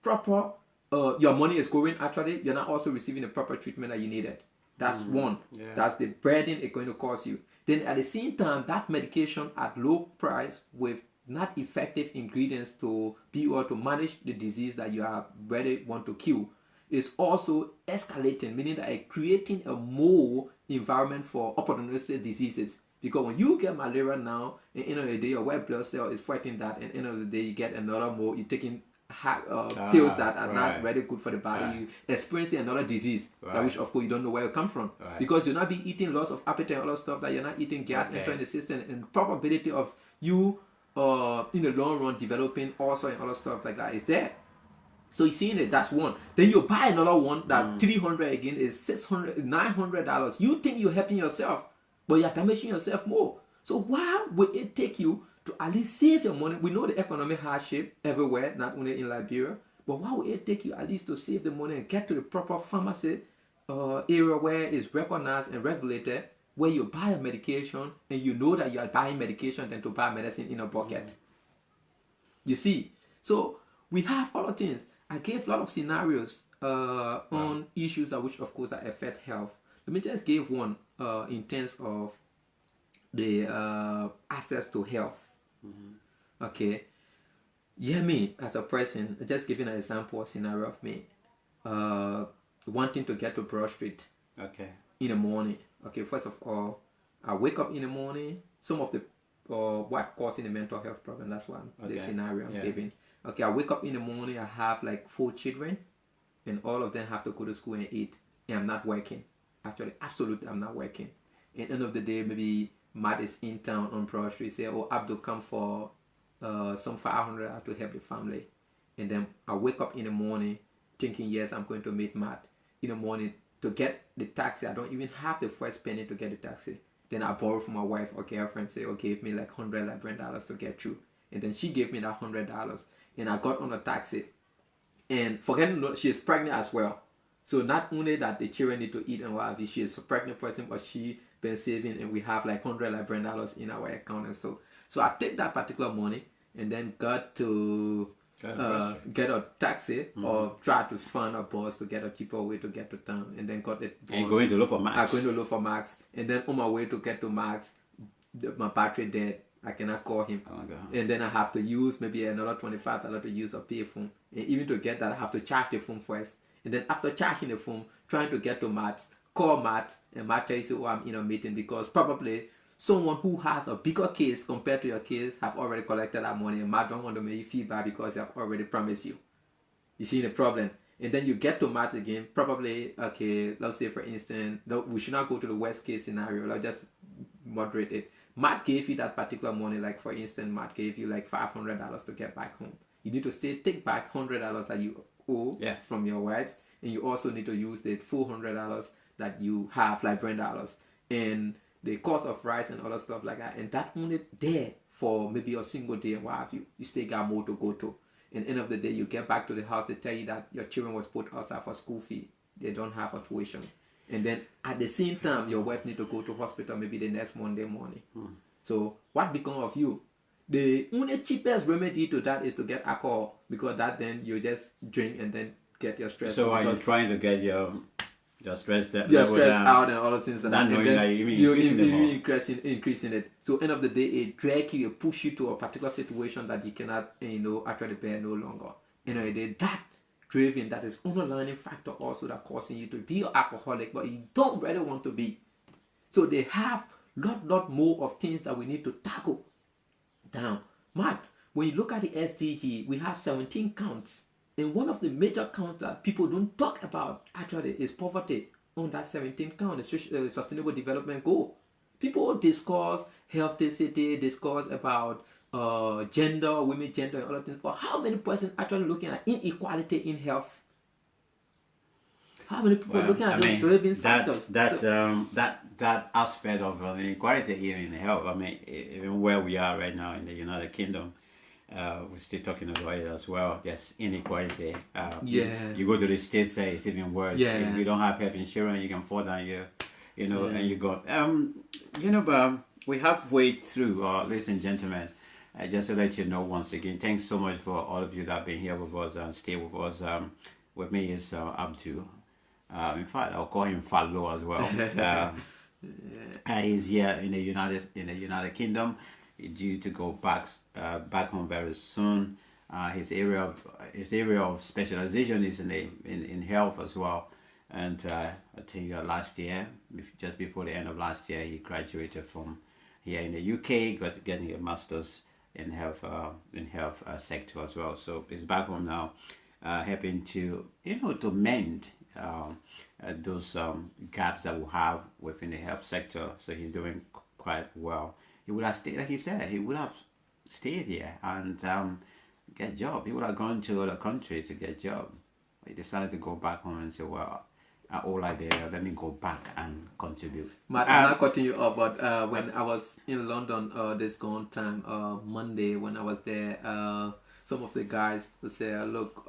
proper, your money is going actually, you're not also receiving the proper treatment that you needed. That's one. Yeah. That's the burden it's going to cause you. Then at the same time, that medication at low price with not effective ingredients to be able to manage the disease that you are really want to cure, is also escalating, meaning that it's creating a more environment for opportunistic diseases. Because when you get malaria now, at the end of the day, your white blood cell is fighting that, and at the end of the day, you get another more, you're taking pills that are not right. very good for the body. Right. You experiencing another disease, Right. which of course you don't know where it come from, Right. because you're not be eating lots of appetite and all that stuff that you're not eating, gas Okay. entering the system, and probability of you in the long run developing ulcer and other stuff like that is there. So you seeing it, that's one. Then you buy another one that $300 again is $600, $900. You think you're helping yourself, but you're damaging yourself more. So why would it take you to at least save your money? We know the economic hardship everywhere, not only in Liberia, but why would it take you at least to save the money and get to the proper pharmacy area where it's recognized and regulated, where you buy a medication and you know that you are buying medication than to buy medicine in a bucket? You see, so we have other things. I gave a lot of scenarios on issues that which of course that affect health. Let me just give one in terms of the access to health. Okay, yeah, me as a person, just giving an example, a scenario of me wanting to get to Broad Street in the morning. Okay, first of all, I wake up in the morning. Some of the what causing the mental health problem, that's one the scenario I'm giving. Okay, I wake up in the morning, I have like 4 children, and all of them have to go to school and eat, and I'm not working. Actually, absolutely, I'm not working. At the end of the day, maybe Matt is in town on Broad Street, say, oh, Abdul, come for some $500 to help the family. And then I wake up in the morning thinking, yes, I'm going to meet Matt in the morning to get the taxi. I don't even have the first penny to get the taxi. Then I borrow from my wife or girlfriend, say, oh, give me like $100 to get through. And then she gave me that $100. And I got on a taxi. And forgetting she's pregnant as well. So not only that the children need to eat and what, she is a pregnant person, but she been saving, and we have like $100 in our account. And so I take that particular money and then got to get a taxi or try to find a bus to get a cheaper way to get to town, and then got it. And going to look for Max. I'm going to look for Max, and then on my way to get to Max, my battery dead. I cannot call him. Oh my God. And then I have to use maybe another $25 to use a pay phone. And even to get that, I have to charge the phone first. And then after charging the phone, trying to get to Matt, call Matt, and Matt tells you, oh, I'm in a meeting, because probably someone who has a bigger case compared to your case have already collected that money, and Matt don't want to make you feel bad because they have already promised you. You see the problem? And then you get to Matt again, probably, okay, let's say for instance, we should not go to the worst case scenario, let's just moderate it. Matt gave you that particular money, like for instance, Matt gave you like $500 to get back home. You need to take back $100 that you owe from your wife, and you also need to use the $400 that you have, like $10, and the cost of rice and other stuff like that. And that only there for maybe a single day, and what have you. You still got more to go to. And end of the day, you get back to the house, they tell you that your children was put outside for school fee. They don't have a tuition. And then at the same time, your wife need to go to hospital maybe the next Monday morning. So what become of you? The only cheapest remedy to that is to get alcohol, because that then you just drink and then get your stress. So are you trying to get your stress down? Your stress out and all the things not knowing that you're increasing it. So end of the day, it drag you, it push you to a particular situation that you cannot, actually bear no longer. End of the day, that craving, that is underlying factor also that causing you to be an alcoholic, but you don't really want to be. So they have lot more of things that we need to tackle down. Matt, when you look at the SDG, we have 17 counts. And one of the major counts that people don't talk about actually is poverty on that 17th count, the Sustainable Development Goal. People discuss healthy city, discuss about gender, women gender, and other things. But how many persons actually looking at inequality in health? How many people looking at those driving factors? That aspect of inequality here in health. I mean, even where we are right now in the United Kingdom, we're still talking about it as well. There's inequality. You go to the States, it's even worse. If you don't have health insurance, you can fall down here, and you got, but we halfway through, ladies and gentlemen. Just to let you know once again, thanks so much for all of you that have been here with us and stay with us. With me is Abdul. In fact, I'll call him Fallo as well. He's here in the United Kingdom, due to go back home very soon. His area of specialization is in health as well. And I think last year, just before the end of last year, he graduated from here in the UK, getting a master's in health sector as well. So he's back home now, helping to to mend those gaps that we have within the health sector. So he's doing quite well. He would have stayed, like he said, he would have stayed here and get job. He would have gone to other country to get job. He decided to go back home and say, well, all Liberia, let me go back and contribute. I'm not cutting you up, but when I was in London this gone time, Monday when I was there, some of the guys say, look,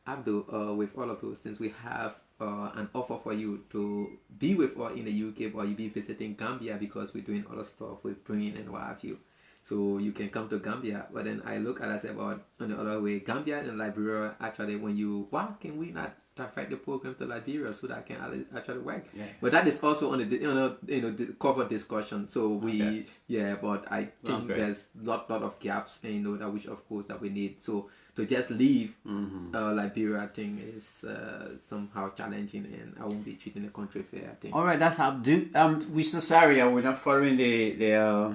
Abdul, with all of those things, we have an offer for you to be with us in the UK, but you be visiting Gambia because we're doing other stuff with bringing and what have you. So you can come to Gambia. But then I look at it, I say, about on the other way, Gambia and Liberia, actually, why can we not direct the program to Liberia so that I can actually work? Yeah. But that is also on the cover discussion. So but I think there's lot of gaps, and that which of course that we need. So to just leave Liberia, I think is somehow challenging, and I won't be treating the country fair, I think. All right, that's Abdul. We're so sorry we're not following the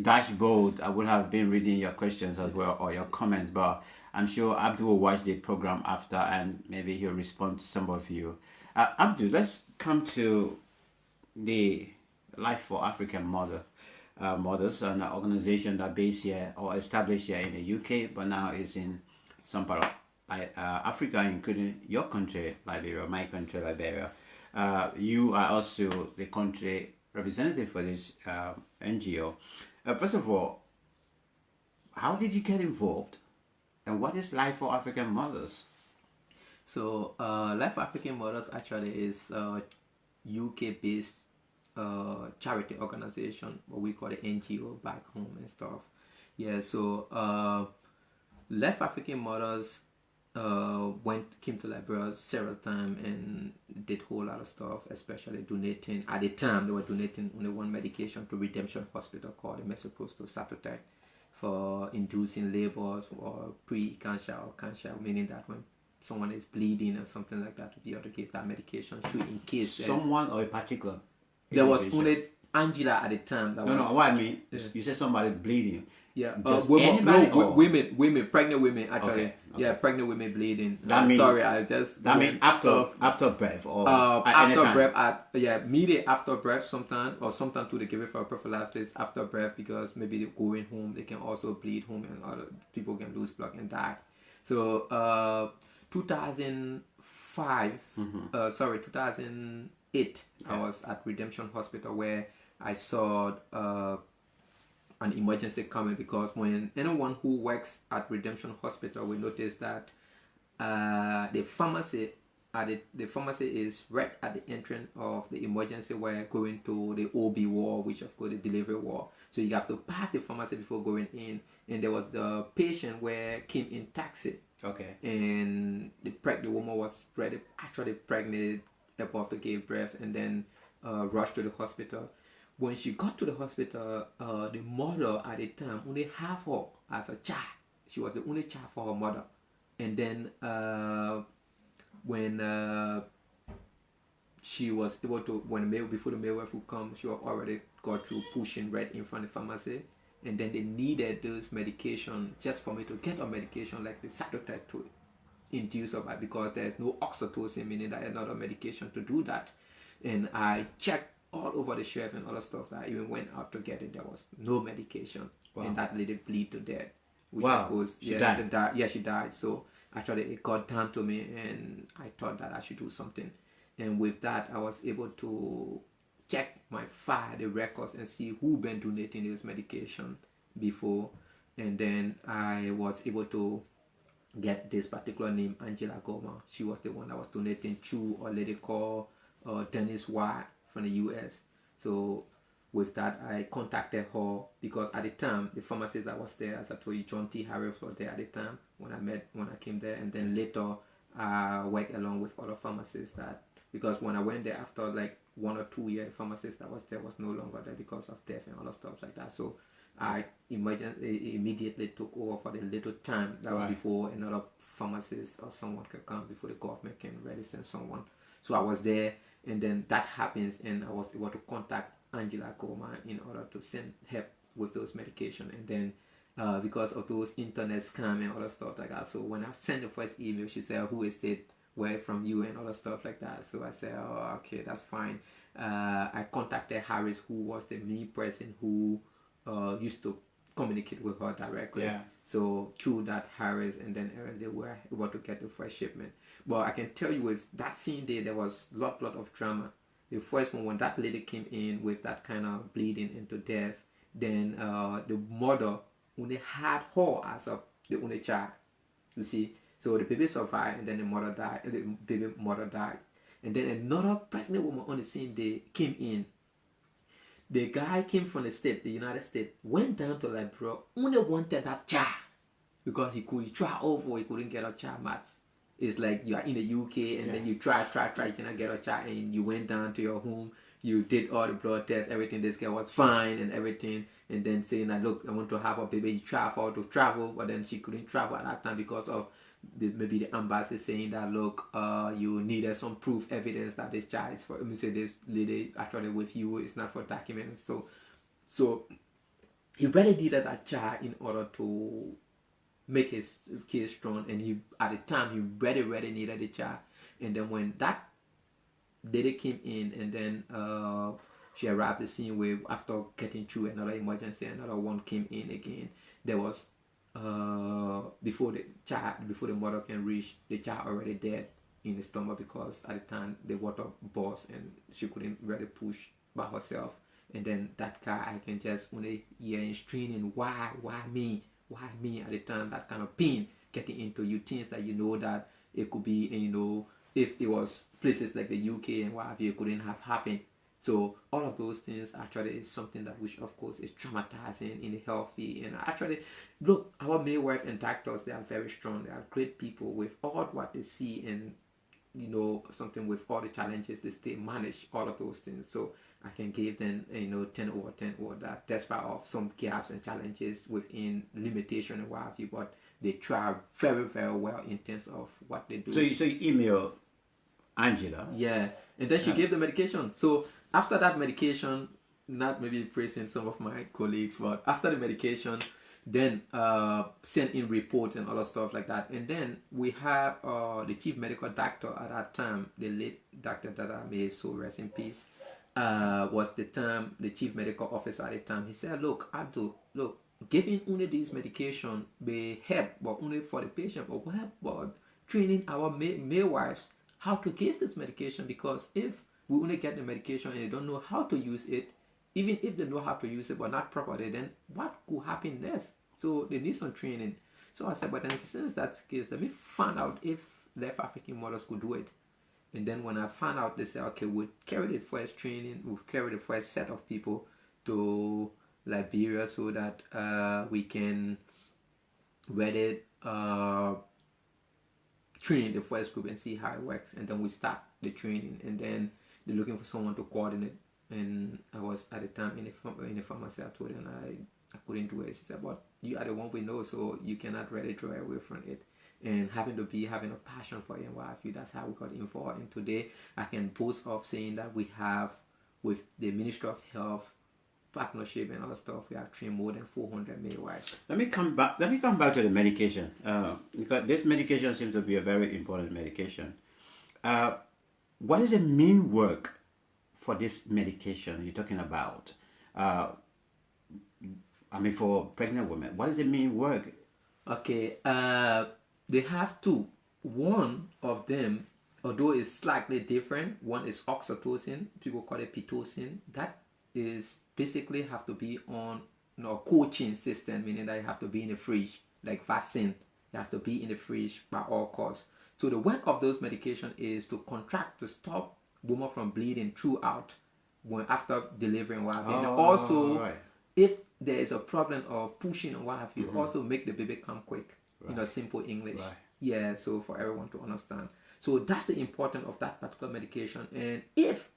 dashboard. I would have been reading your questions as well or your comments, but I'm sure Abdul will watch the program after and maybe he'll respond to some of you. Abdul, let's come to the Life for African Mothers, an organization that based here or established here in the UK, but now is in some part of Africa, including your country, Liberia, my country, Liberia. You are also the country representative for this NGO. First of all, how did you get involved, and what is Life for African Mothers? So, Life for African Mothers actually is a UK-based charity organization, what we call the NGO back home and stuff. Yeah, so Life for African Mothers came to Liberia several times and did a whole lot of stuff, especially donating. At the time, they were donating only one medication to Redemption Hospital called the Mesoprosto Satotec for inducing labors or pre-cancer or cancer, meaning that when someone is bleeding or something like that, to be able to give that medication should in case someone or a particular. There was only Angela at the time. No, what I mean, you said somebody bleeding. Yeah, women, pregnant women actually. Okay. Yeah, pregnant women bleeding. That means, sorry, I just. That means after birth or after birth, immediate after birth sometimes, or sometimes too they give it for prophylaxis after birth because maybe they're going home, they can also bleed home and other people can lose blood and die. So 2005, 2008, I was at Redemption Hospital where I saw an emergency coming, because when anyone who works at Redemption Hospital will notice that the pharmacy is right at the entrance of the emergency where going to the OB ward, which of course the delivery ward. So you have to pass the pharmacy before going in. And there was the patient where came in taxi. Okay. And the woman was actually pregnant, about to give birth, and then rushed to the hospital. When she got to the hospital, the mother at the time only had her as a child. She was the only child for her mother. And then when she was able to, before the midwife would come, she had already got through pushing right in front of the pharmacy. And then they needed those medication just for me to get a medication like the Satotec to induce her, because there's no oxytocin, meaning that another medication to do that. And I checked all over the shelf and other stuff. I even went out to get it. There was no medication. Wow. And that lady bleed to death. Which wow. Of course, she died. Yeah, she died. So actually it got down to me and I thought that I should do something. And with that, I was able to check my file, the records, and see who been donating this medication before. And then I was able to get this particular name, Angela Goma. She was the one that was donating through a lady called Dennis White from the US. So with that, I contacted her because at the time, the pharmacist that was there, as I told you, John T. Harris was there at the time when I came there. And then later, I worked along with other pharmacists because when I went there after like 1 or 2 years, the pharmacist that was there was no longer there because of death and other stuff like that. So I immediately took over for the little time that was before another pharmacist or someone could come, before the government can really send someone. So I was there, and then that happens, and I was able to contact Angela Goma in order to send help with those medication. And then because of those internet scam and all that stuff like that. So when I sent the first email, she said, "Who is it? Where from you?" and all that stuff like that. So I said, "Oh, okay, that's fine." I contacted Harris, who was the main person who used to communicate with her directly. Yeah. So through that Harris and then Aaron, they were able to get the first shipment. But I can tell you, with that same day, there was lot of drama. The first one, when that lady came in with that kind of bleeding into death, then the mother only had her as the only child. You see, so the baby survived, and then the mother died. The baby mother died, and then another pregnant woman on the same day came in. The guy came from the United States, went down to Liberia, only wanted that child because he try over, he couldn't get a child maths. It's like you are in the UK and then you try, you cannot get a child, and you went down to your home, you did all the blood tests, everything, this girl was fine and everything, and then saying that, look, I want to have a baby, you try for her to travel, but then she couldn't travel at that time because of maybe the embassy saying that, look, you needed some proof, evidence that this child is for, let me say, this lady actually with you, it's not for documents. So he really needed that child in order to make his case strong, and he, at the time, he really needed the child. And then when that lady came in, and then she arrived at the scene where, after getting through another emergency, another one came in again. There was before the mother can reach, the child already dead in the stomach, because at the time the water burst and she couldn't really push by herself. And then that guy, I can just only hear him screaming, why me at the time, that kind of pain getting into you, things that you know that it could be, and you know, if it was places like the UK and what have you, it couldn't have happened. So all of those things actually is something that, which of course is traumatizing in the healthy. And actually, look, our midwife and doctors, they are very strong. They are great people with all what they see, and you know, something with all the challenges, they still manage all of those things. So I can give them, you know, 10 over 10 over that, despite of some gaps and challenges within limitation and what have you, but they try very well in terms of what they do. So you email Angela. Yeah, and then she gave the medication. So after that medication, not maybe praising some of my colleagues, but after the medication, then send in reports and other stuff like that. And then we have the chief medical doctor at that time, the late Dr. Dada May, so rest in peace, was the chief medical officer at the time. He said, look, Abdul, look, giving only this medication may help, but only for the patient, but what about training our midwives how to give this medication? Because if we only get the medication and they don't know how to use it, even if they know how to use it but not properly, then what could happen next? So they need some training. So I said, but then since that's the case, let me find out if left African mothers could do it. And then when I found out, they said, okay, we'll carry the first training, we'll carry the first set of people to Liberia so that we can really train the first group and see how it works. And then we start the training, and then they're looking for someone to coordinate. And I was at the time in the pharmacy. I told them I couldn't do it. She said, but you are the one we know, so you cannot really draw away from it. And having a passion for it and what have you, that's how we got involved. And today I can boast of saying that we have, with the Ministry of Health partnership and other stuff, we have trained more than 400 midwives. Let me come back to the medication, because this medication seems to be a very important medication. What is the main work for this medication you're talking about? For pregnant women, what is the main work? Okay, they have two. One of them, although it's slightly different, one is oxytocin. People call it pitocin. That is basically have to be on a cold chain system, meaning that you have to be in the fridge, like vaccine. You have to be in the fridge by all costs. So the work of those medications is to contract, to stop women from bleeding throughout when after delivering what have you. And also, right, if there is a problem of pushing or what have you, also make the baby come quick. Right. Simple English. Right. Yeah, so for everyone to understand. So that's the importance of that particular medication. And if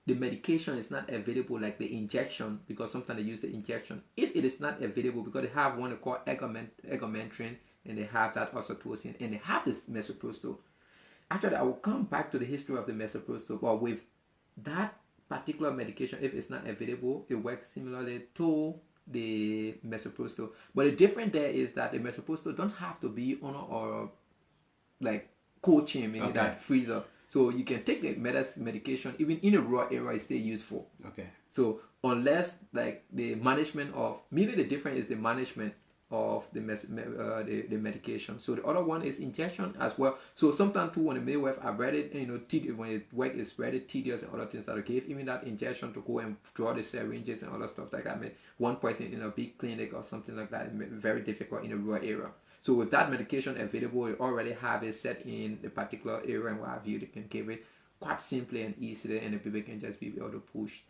the medication is not available, like the injection, because sometimes they use the injection, if it is not available, because they have one they call egomentrin, and they have that oxytocin, and they have this misoprostol. Actually, I will come back to the history of the misoprostol, but with that particular medication, if it's not available, it works similarly to the misoprostol. But the difference there is that the misoprostol don't have to be on or like cold chain, meaning that freezer. So you can take the medication even in a raw area, it's still useful. Okay. So unless like the management of, meaning the difference is the management of the medication. So the other one is injection as well. So sometimes too, when the midwife are very, when it work is very tedious and other things that they give, even that injection to go and draw the syringes and other stuff like that. I mean, one person in a big clinic or something like that, very difficult in a rural area. So with that medication available, you already have it set in a particular area and what have you. They can give it quite simply and easily, and the baby can just be able to push,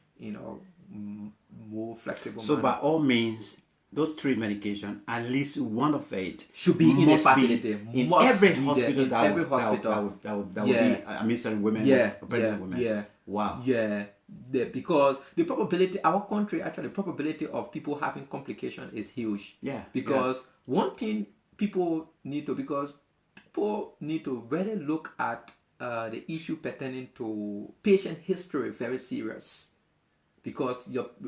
more flexible. So by all means, those 3 medications, at least one of it should be in a facility. In every hospital that would be administering women, pregnant women. Yeah. Wow. Yeah. Because the probability, our country actually, the probability of people having complication is huge. Yeah. Because one thing people need to really look at the issue pertaining to patient history very serious. Because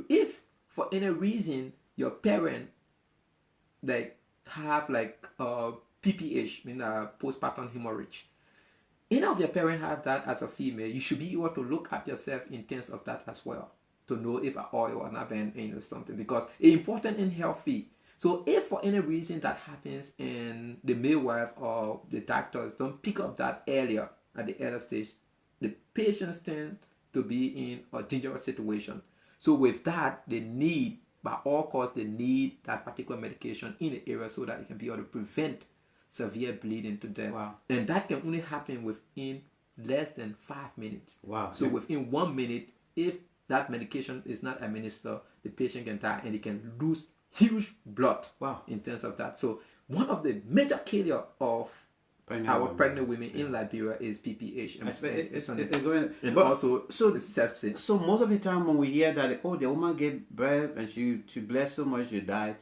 if for any reason your parent have PPH, postpartum hemorrhage, any of your parents have that as a female, you should be able to look at yourself in terms of that as well, to know if oil or not been something, because it's important in healthy. So if for any reason that happens and the midwife or the doctors don't pick up that earlier at the earlier stage, the patients tend to be in a dangerous situation. So with that, they need, by all costs, they need that particular medication in the area so that it can be able to prevent severe bleeding to death. Wow. And that can only happen within less than 5 minutes. Wow. So within 1 minute, if that medication is not administered, the patient can die and they can lose huge blood. Wow. In terms of that. So one of the major killer of pregnant women in Liberia is PPH. And also sepsis. So most of the time when we hear that, the woman gave birth and she bled so much she died,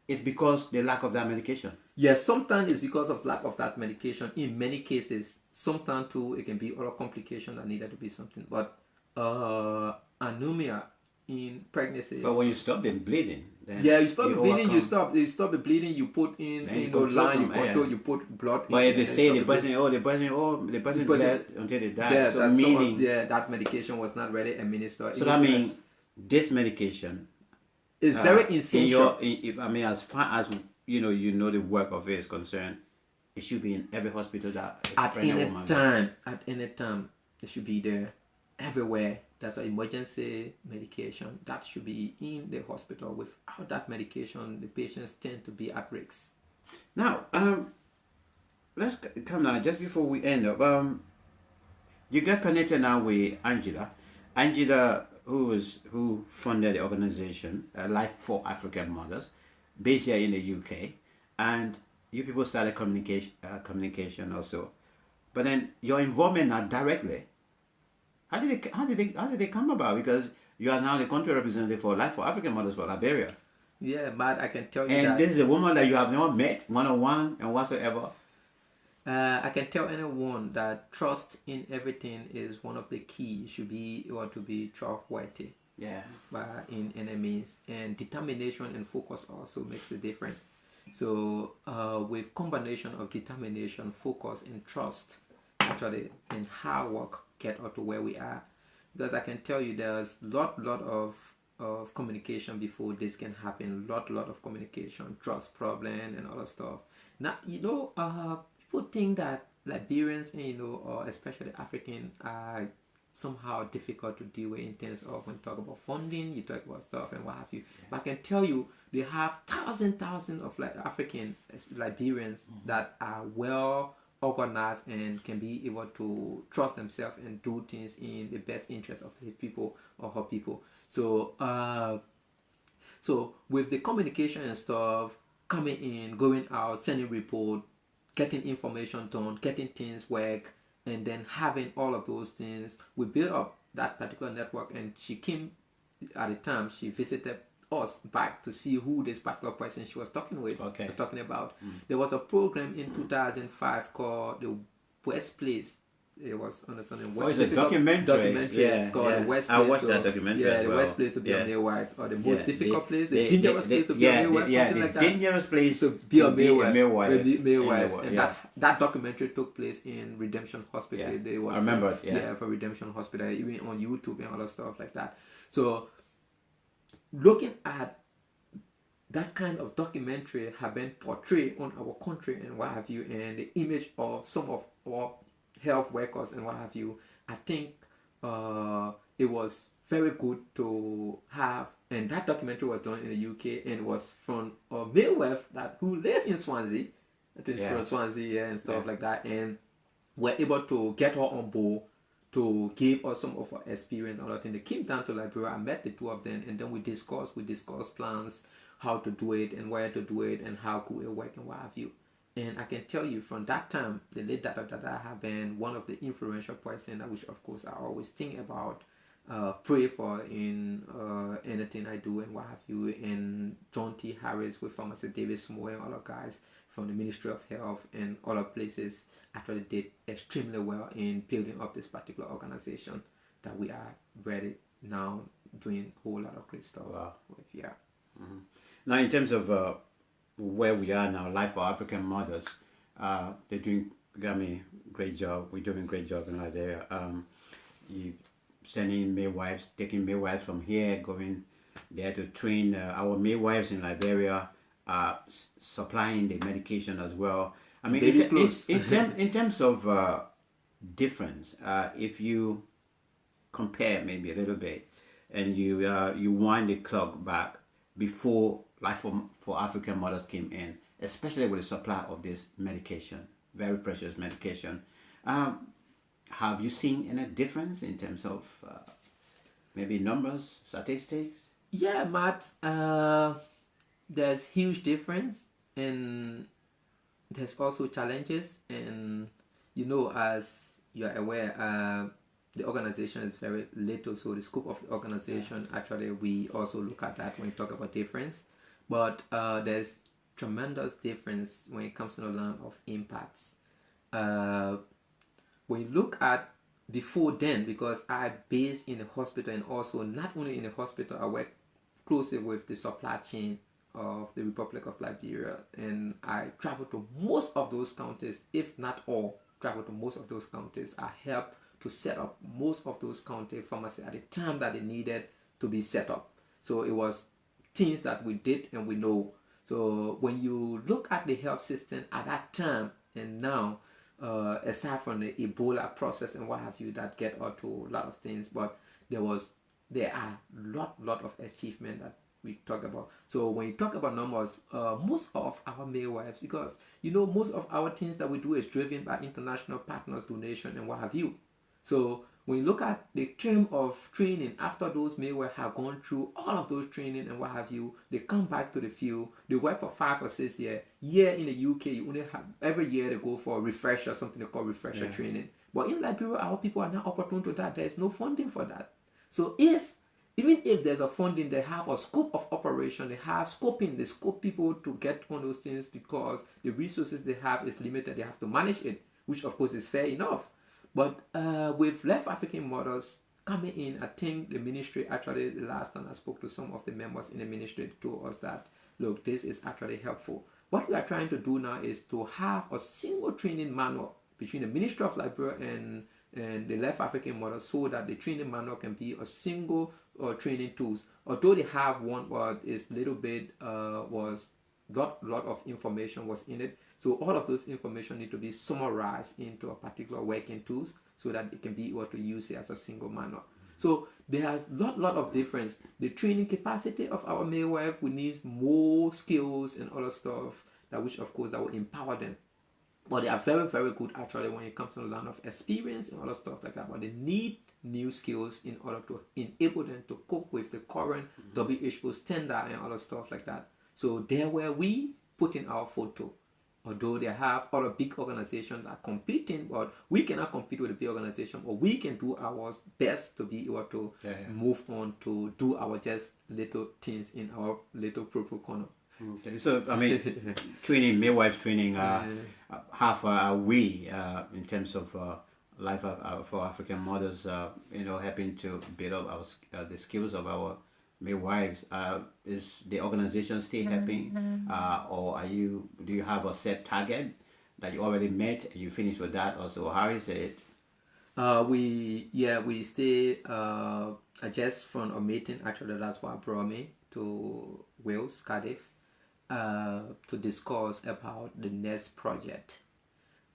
it's because the lack of that medication. Yes, sometimes it's because of lack of that medication. In many cases, sometimes too, it can be other complications that needed to be something. But anemia in pregnancy. But when you stop the bleeding, then you stop the bleeding. You stop the bleeding. You put in line. You control. You put blood. But if they say the person bled until they died, so meaning that medication was not really administered. So that means this medication is very essential. As far as you know the work of it is concerned, it should be in every hospital that at any time it should be there everywhere. That's an emergency medication that should be in the hospital. Without that medication, the patients tend to be at risk. Now, let's come now. Just before we end up, you get connected now with Angela. Angela, who funded the organization Life for African Mothers, based here in the UK, and you people started communication also. But then your involvement now directly. How did they come about? Because you are now the country representative for Life for African Mothers for Liberia. Yeah, but I can tell you and this is a woman that you have not met one-on-one and whatsoever. I can tell anyone that trust in everything is one of the keys. You should be able to be trustworthy. Yeah. In any means, and determination and focus also makes the difference. So with combination of determination, focus, and trust, actually, and hard work get us to where we are. Because I can tell you there's lot of communication before this can happen. Lot of communication, trust problem and other stuff. Now people think that Liberians, or especially African, are somehow difficult to deal with in terms of when you talk about funding, you talk about stuff and what have you. Yeah. But I can tell you they have thousands of African Liberians that are well organized and can be able to trust themselves and do things in the best interest of the people or her people. So with the communication and stuff coming in, going out, sending report, getting information done, getting things work, and then having all of those things, we built up that particular network. And she came at the time, she visited us back to see who this particular person she was talking about. There was a program in 2005 called the West Place it was understanding what it's a documentary. Yeah, it's called the worst I place watched to, that documentary. yeah, as the well. worst place to be a midwife, or the most difficult place, the they, dangerous place to be a midwife, something like that. Dangerous place to be a midwife. And that documentary took place in Redemption Hospital. Yeah. They was I remember it, for Redemption Hospital, even on YouTube and other stuff like that. So looking at that kind of documentary have been portrayed on our country and what have you, and the image of some of our health workers and what have you, I think it was very good to have. And that documentary was done in the UK, and it was from a midwife who lived in Swansea, I think from Swansea, and stuff like that, and we're able to get her on board to give us some of our experience and all that thing. They came down to Liberia. I met the two of them, and then we discussed plans, how to do it and where to do it and how could it work and what have you. And I can tell you from that time, the late Dada have been one of the influential person, which of course I always think about, pray for in anything I do and what have you. And John T. Harris with Pharmacy David Smoe and other guys from the Ministry of Health and other places actually did extremely well in building up this particular organization that we are ready now doing a whole lot of great stuff with. Yeah. Mm-hmm. Now, in terms of where we are now, Life for African Mothers, they're doing, great job. We're doing a great job in Liberia. You sending midwives, taking midwives from here, going there to train our midwives in Liberia, supplying the medication as well. I mean, in terms of difference, if you compare maybe a little bit, and you wind the clock back before Life for African Mothers came in, especially with the supply of this medication, very precious medication, have you seen any difference in terms of maybe numbers, statistics? Yeah, Matt, there's huge difference, and there's also challenges, and as you're aware, the organization is very little, so the scope of the organization, actually we also look at that when we talk about difference, but there's tremendous difference when it comes to the line of impacts. When you look at before then, because I based in the hospital, and also not only in the hospital, I work closely with the supply chain of the Republic of Liberia, and I travel to most of those counties, if not all, travel to most of those counties. I help to set up most of those county pharmacy at the time that they needed to be set up. So it was things that we did and we know. So when you look at the health system at that time and now, aside from the Ebola process and what have you, that get out to a lot of things, but there are lot of achievement that we talk about. So when you talk about numbers, most of our midwives, because most of our things that we do is driven by international partners, donation and what have you. So when you look at the term of training, after those midwives have gone through all of those training and what have you, they come back to the field, they work for 5 or 6 years. Here in the UK, you only have, every year they go for a refresher, something they call refresher training. But in Liberia, our people are not opportune to that. There is no funding for that. So even if there's a funding, they have a scope of operation, they have scoping, they scope people to get on those things because the resources they have is limited. They have to manage it, which of course is fair enough. But with Left African Mothers coming in, I think the ministry actually, the last time I spoke to some of the members in the ministry, told us that, look, this is actually helpful. What we are trying to do now is to have a single training manual between the Ministry of Liberia and the Left African Mothers, so that the training manual can be a single training tools. Although they have one, but it's little bit was lot of information was in it. So all of those information need to be summarized into a particular working tools so that it can be able to use it as a single manual. So there's lot of difference. The training capacity of our midwife, we need more skills and other stuff that which of course that will empower them. But they are very, very good actually when it comes to the line of experience and other stuff like that. But they need new skills in order to enable them to cope with the current WHO standard and other stuff like that. So there where we put in our photo. Although they have other big organizations that are competing, but we cannot compete with a big organization, or we can do our best to be able to move on to do our just little things in our little purple corner. Okay, so I mean, training, midwives training, how far are we in terms of Life for African mothers, helping to build up the skills of our midwives. Is the organization still helping, or do you have a set target that you already met and you finish with that? Also, how is it? We stay just from a meeting. Actually, that's what brought me to Wales, Cardiff, to discuss about the next project.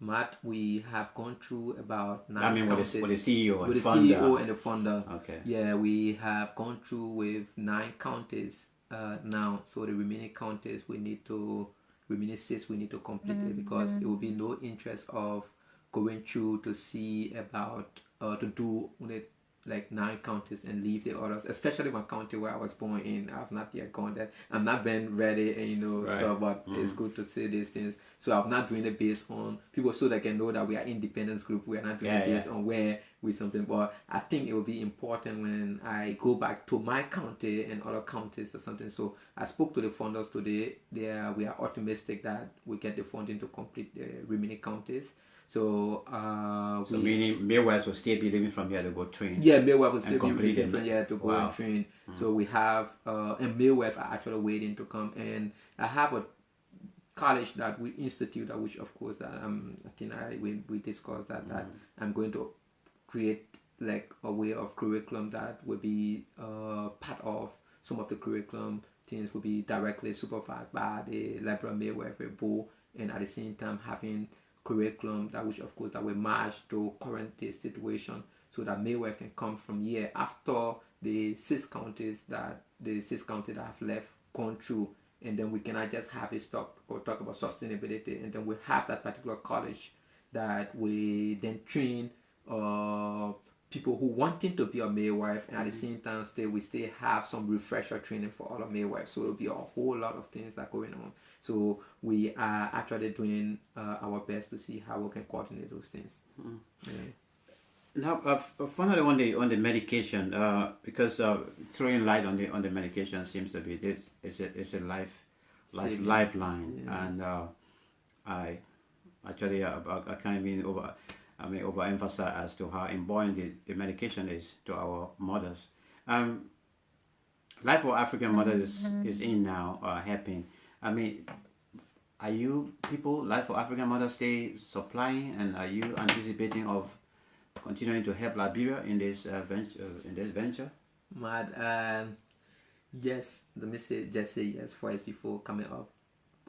Matt, we have gone through about 9 counties. With the CEO with and the founder. CEO and the founder. Okay. Yeah, we have gone through with 9 counties now. So the remaining counties remaining 6 we need to complete it, because it will be no interest of going through to see about to do only like 9 counties and leave the others, especially my county where I was born in. I've not yet gone there. I'm not been ready and Right. stuff, but it's good to say these things. So I'm not doing it based on people, so they can know that we are independence group. We are not doing it based on where we something. But I think it will be important when I go back to my county and other counties or something. So I spoke to the funders today. We are optimistic that we get the funding to complete the remaining counties. So, meaning midwives will still be living from here to go train. Yeah, midwives will still be complete living from here to go and train. So we have and midwives are actually waiting to come. And I have a college that we institute, that which of course that I think we discussed that I'm going to create like a way of curriculum that will be part of some of the curriculum things will be directly supervised by the Liberal Midwifery Board, and at the same time having curriculum that which of course that will match to current day situation, so that midwife can come from here after the 6 counties that have left gone through, and then we cannot just have it stop or talk about sustainability, and then we have that particular college that we then train people who wanting to be a midwife, and at the same time we still have some refresher training for all of midwives. So it'll be a whole lot of things that are going on. So we are actually doing our best to see how we can coordinate those things. Now, finally on the medication, because throwing light on the medication seems to be it's a lifeline, and I can't even overemphasize as to how important the medication is to our mothers. Life for African mothers is in now, helping. I mean, are you people Life for African mothers stay supplying, and are you anticipating of continuing to help Liberia in this venture? Yes. Let me say yes first before coming up.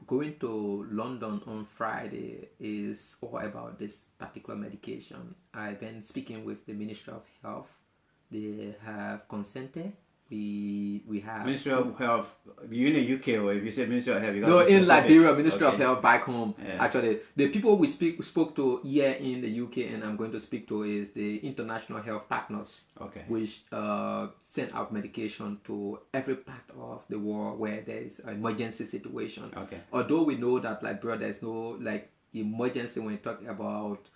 Going to London on Friday is all about this particular medication. I've been speaking with the Ministry of Health. They have consented. We have Ministry of Health. You in the UK, or if you say Ministry of Health, you got no, in Liberia, Ministry of Okay. Health back home. Yeah. Actually, the people we spoke to here in the UK, and I'm going to speak to, is the International Health Partners, Okay. which send out medication to every part of the world where there is an emergency situation. Okay. Although we know that Liberia, there's no like emergency when you talk about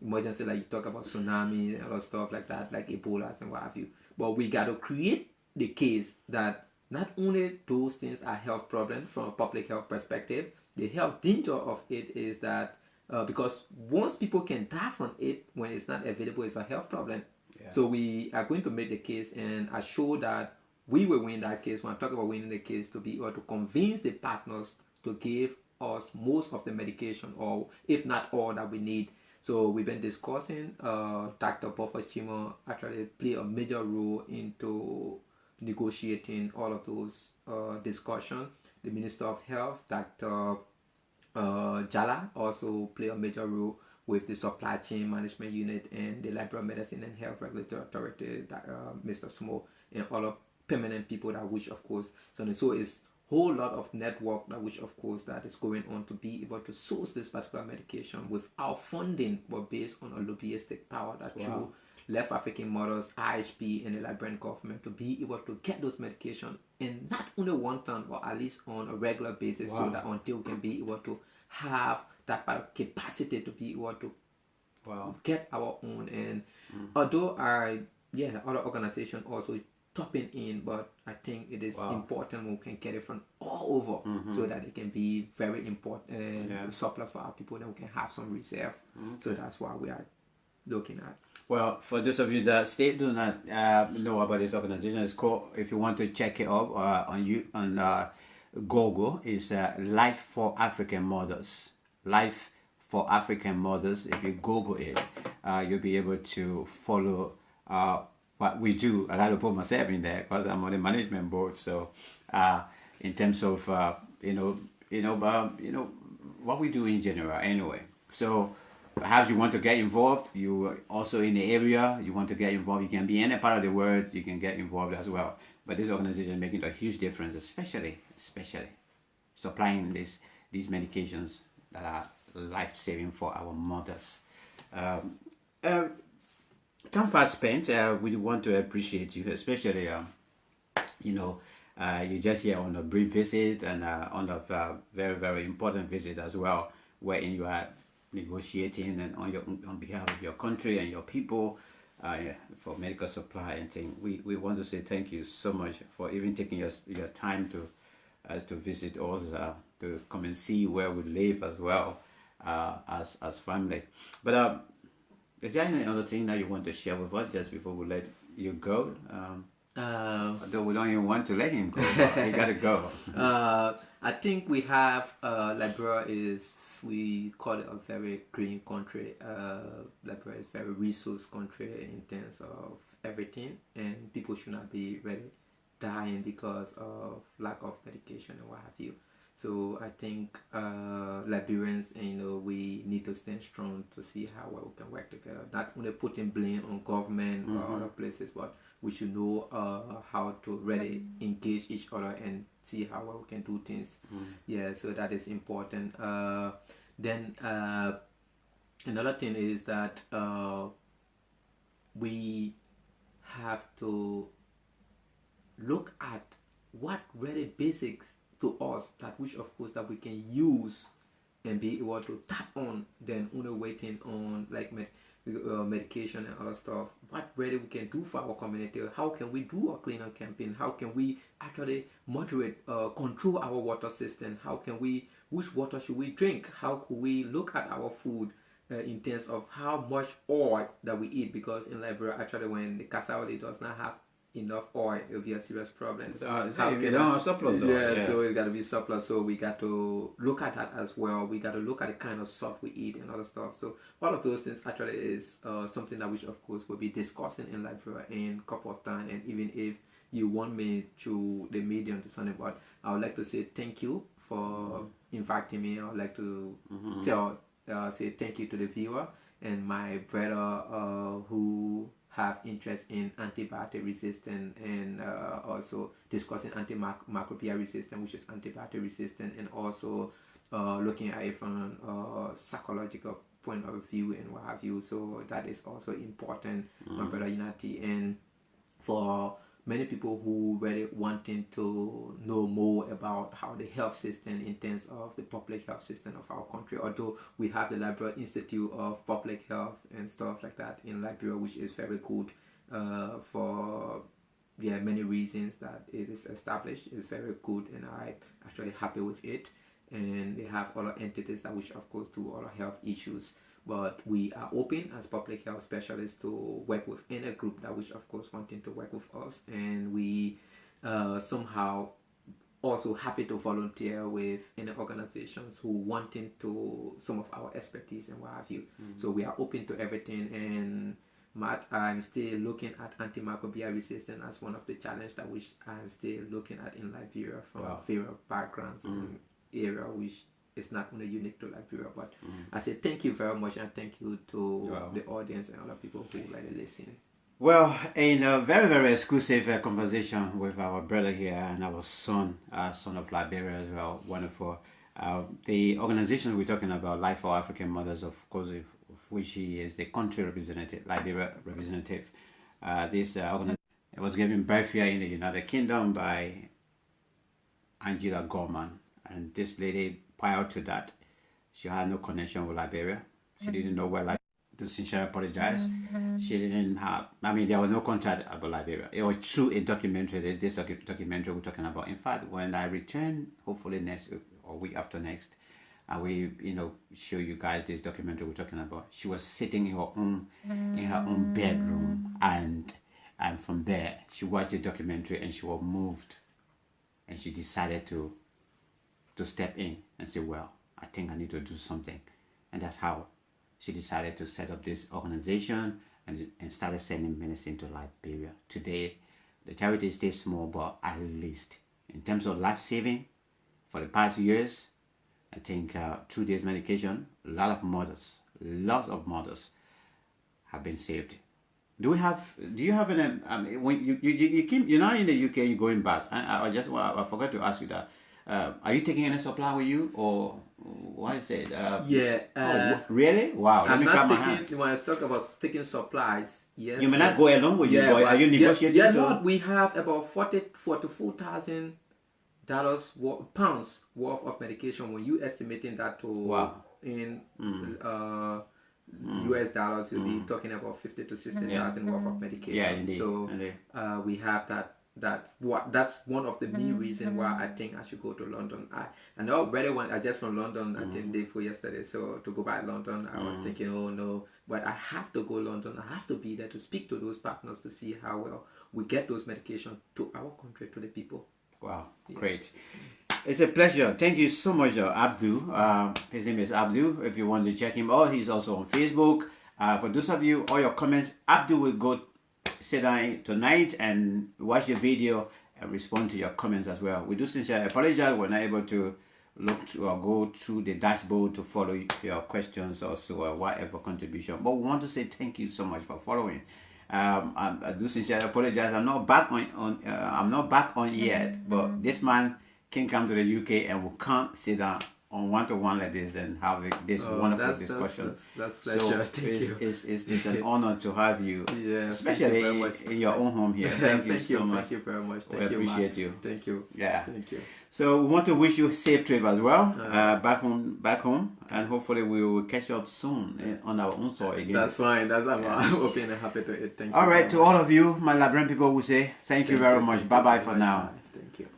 emergency, like you talk about tsunami and other stuff like that, like Ebola and what have you. But we got to create the case that not only those things are health problems from a public health perspective, the health danger of it is that because once people can die from it when it's not available, it's a health problem. Yeah. So we are going to make the case, and I show that we will win that case. When I talk about winning the case, to be able to convince the partners to give us most of the medication, or if not all, that we need. So we've been discussing. Dr. Buffers Chima actually play a major role into negotiating all of those discussions. The Minister of Health, Dr. Jala, also play a major role with the Supply Chain Management Unit and the Liberal Medicine and Health Regulatory Authority, Mr. Small, and all of permanent people that wish, of course. So it's whole lot of network that which of course that is going on to be able to source this particular medication without funding, but based on a lobbyistic power that through left African mothers, IHP, and the Liberian government to be able to get those medication, and not only one time, but at least on a regular basis, so that until we can be able to have that capacity to be able to get our own. And although other organizations also stopping in, but I think it is important we can get it from all over, so that it can be very important surplus for our people, then we can have some reserve. So that's why we are looking at. Well, for those of you that still do not know about this organization, it's called, if you want to check it out on Google, is Life for African Mothers. Life for African Mothers. If you Google it, you'll be able to follow what we do. I like to put myself in there because I'm on the management board. So, in terms of what we do in general, anyway. So, perhaps you want to get involved. You are also in the area. You want to get involved. You can be in any part of the world. You can get involved as well. But this organization is making a huge difference, especially supplying these medications that are life-saving for our mothers. Time fast spent. We want to appreciate you, especially you're just here on a brief visit and on a very, very important visit as well, wherein you are negotiating and on behalf of your country and your people for medical supply and things. We want to say thank you so much for even taking your time to visit us, to come and see where we live as well, as family. But is there any other thing that you want to share with us just before we let you go? Although we don't even want to let him go, but he gotta go. I think we have Liberia we call it a very green country. Liberia is a very resource country in terms of everything, and people should not be really dying because of lack of medication and what have you. So I think Liberians, we need to stand strong to see how well we can work together. Not only putting blame on government or other places, but we should know how to really engage each other and see how well we can do things. Yeah, so that is important. Then another thing is that we have to look at what really basics to us, that which of course that we can use and be able to tap on, then only waiting on like medication and other stuff. What really we can do for our community? How can we do a cleanup campaign? How can we actually moderate, control our water system? How can we, which water should we drink? How could we look at our food in terms of how much oil that we eat? Because in Liberia, actually, when the cassava does not have enough oil, it'll be a serious problem. Surplus. Yeah, so it's got to be surplus. So we got to look at that as well. We got to look at the kind of salt we eat and other stuff. So all of those things actually is something that which of course we'll be discussing in Liberia in a couple of times. And even if you want me to the medium to something, but I would like to say thank you for inviting me. I would like to say thank you to the viewer and my brother who have interest in antibiotic resistance and also discussing antimicrobial resistance, which is antibiotic resistant, and also looking at it from a psychological point of view and what have you. So that is also important, my brother Unity. And for many people who really wanting to know more about how the health system in terms of the public health system of our country, although we have the Liberia Institute of Public Health and stuff like that in Liberia, which is very good for many reasons that it is established. It's very good and I'm actually happy with it. And they have other entities that which of course do other health issues. But we are open as public health specialists to work with any group that which of course wanting to work with us, and we somehow also happy to volunteer with any organizations who wanting to some of our expertise and what have you. So we are open to everything. And Matt, I'm still looking at antimicrobial resistance as one of the challenges that which I'm still looking at in Liberia from various backgrounds and area which it's not only unique to Liberia, but I say thank you very much, and thank you to the audience and other people who really listen. Well, in a very, very exclusive conversation with our brother here and our son of Liberia as well, wonderful. The organization we're talking about, Life for African Mothers, of course, of which he is the country representative, Liberia representative. This organization was given birth here in the United Kingdom by Angela Gorman, and this lady, prior to that, she had no connection with Liberia. She didn't know where to sincerely apologize. She didn't have, I mean, there was no contact about Liberia. It was through a documentary, this documentary we're talking about. In fact, when I return, hopefully next week or week after next, I will, show you guys this documentary we're talking about. She was sitting in her own bedroom, and from there, she watched the documentary and she was moved, and she decided to step in and say, well, I think I need to do something. And that's how she decided to set up this organization and started sending medicine to Liberia. Today, the charity stays small, but at least in terms of life saving, for the past years, I think through this medication, lots of mothers have been saved. Do you have an, when you came, you're now in the UK, you're going back. I forgot to ask you that. Are you taking any supply with you, or what is it? Really? Wow. I'm not taking, when I talk about taking supplies, yes. You may not go along with you, boy. Are you negotiating? Yeah, Lord, we have about $44,000 pounds worth of medication. When you estimating that to in US dollars, you'll be talking about 50 to 60,000 worth of medication. Yeah, indeed. So we have that. That's one of the main reasons why I think I should go to London. I know already when I just from London, I think day before yesterday. So to go back to London, I was thinking, oh no, but I have to go London. I have to be there to speak to those partners to see how well we get those medications to our country, to the people. Wow, great. It's a pleasure. Thank you so much, Abdul. His name is Abdul. If you want to check him out, he's also on Facebook. For those of you, all your comments, Abdul will go sit down tonight and watch the video and respond to your comments as well. We do sincerely apologize we're not able to look to or go through the dashboard to follow your questions or so or whatever contribution. But we want to say thank you so much for following. I do sincerely apologize. I'm not back on yet, but this man can come to the UK and we can't sit down on one-to-one like this and have this wonderful discussion. That's pleasure. So it's an honor to have you, especially in your own home here. Thank you so much. Thank you very much. We appreciate you. Thank you. Yeah. Thank you. So we want to wish you a safe trip as well, back home, and hopefully we will catch up soon on our own soil again. That's fine. I'm open and happy to it. Thank you. All right, to all of you, my Liberian people, will say thank you very much. Bye bye for now. Thank you.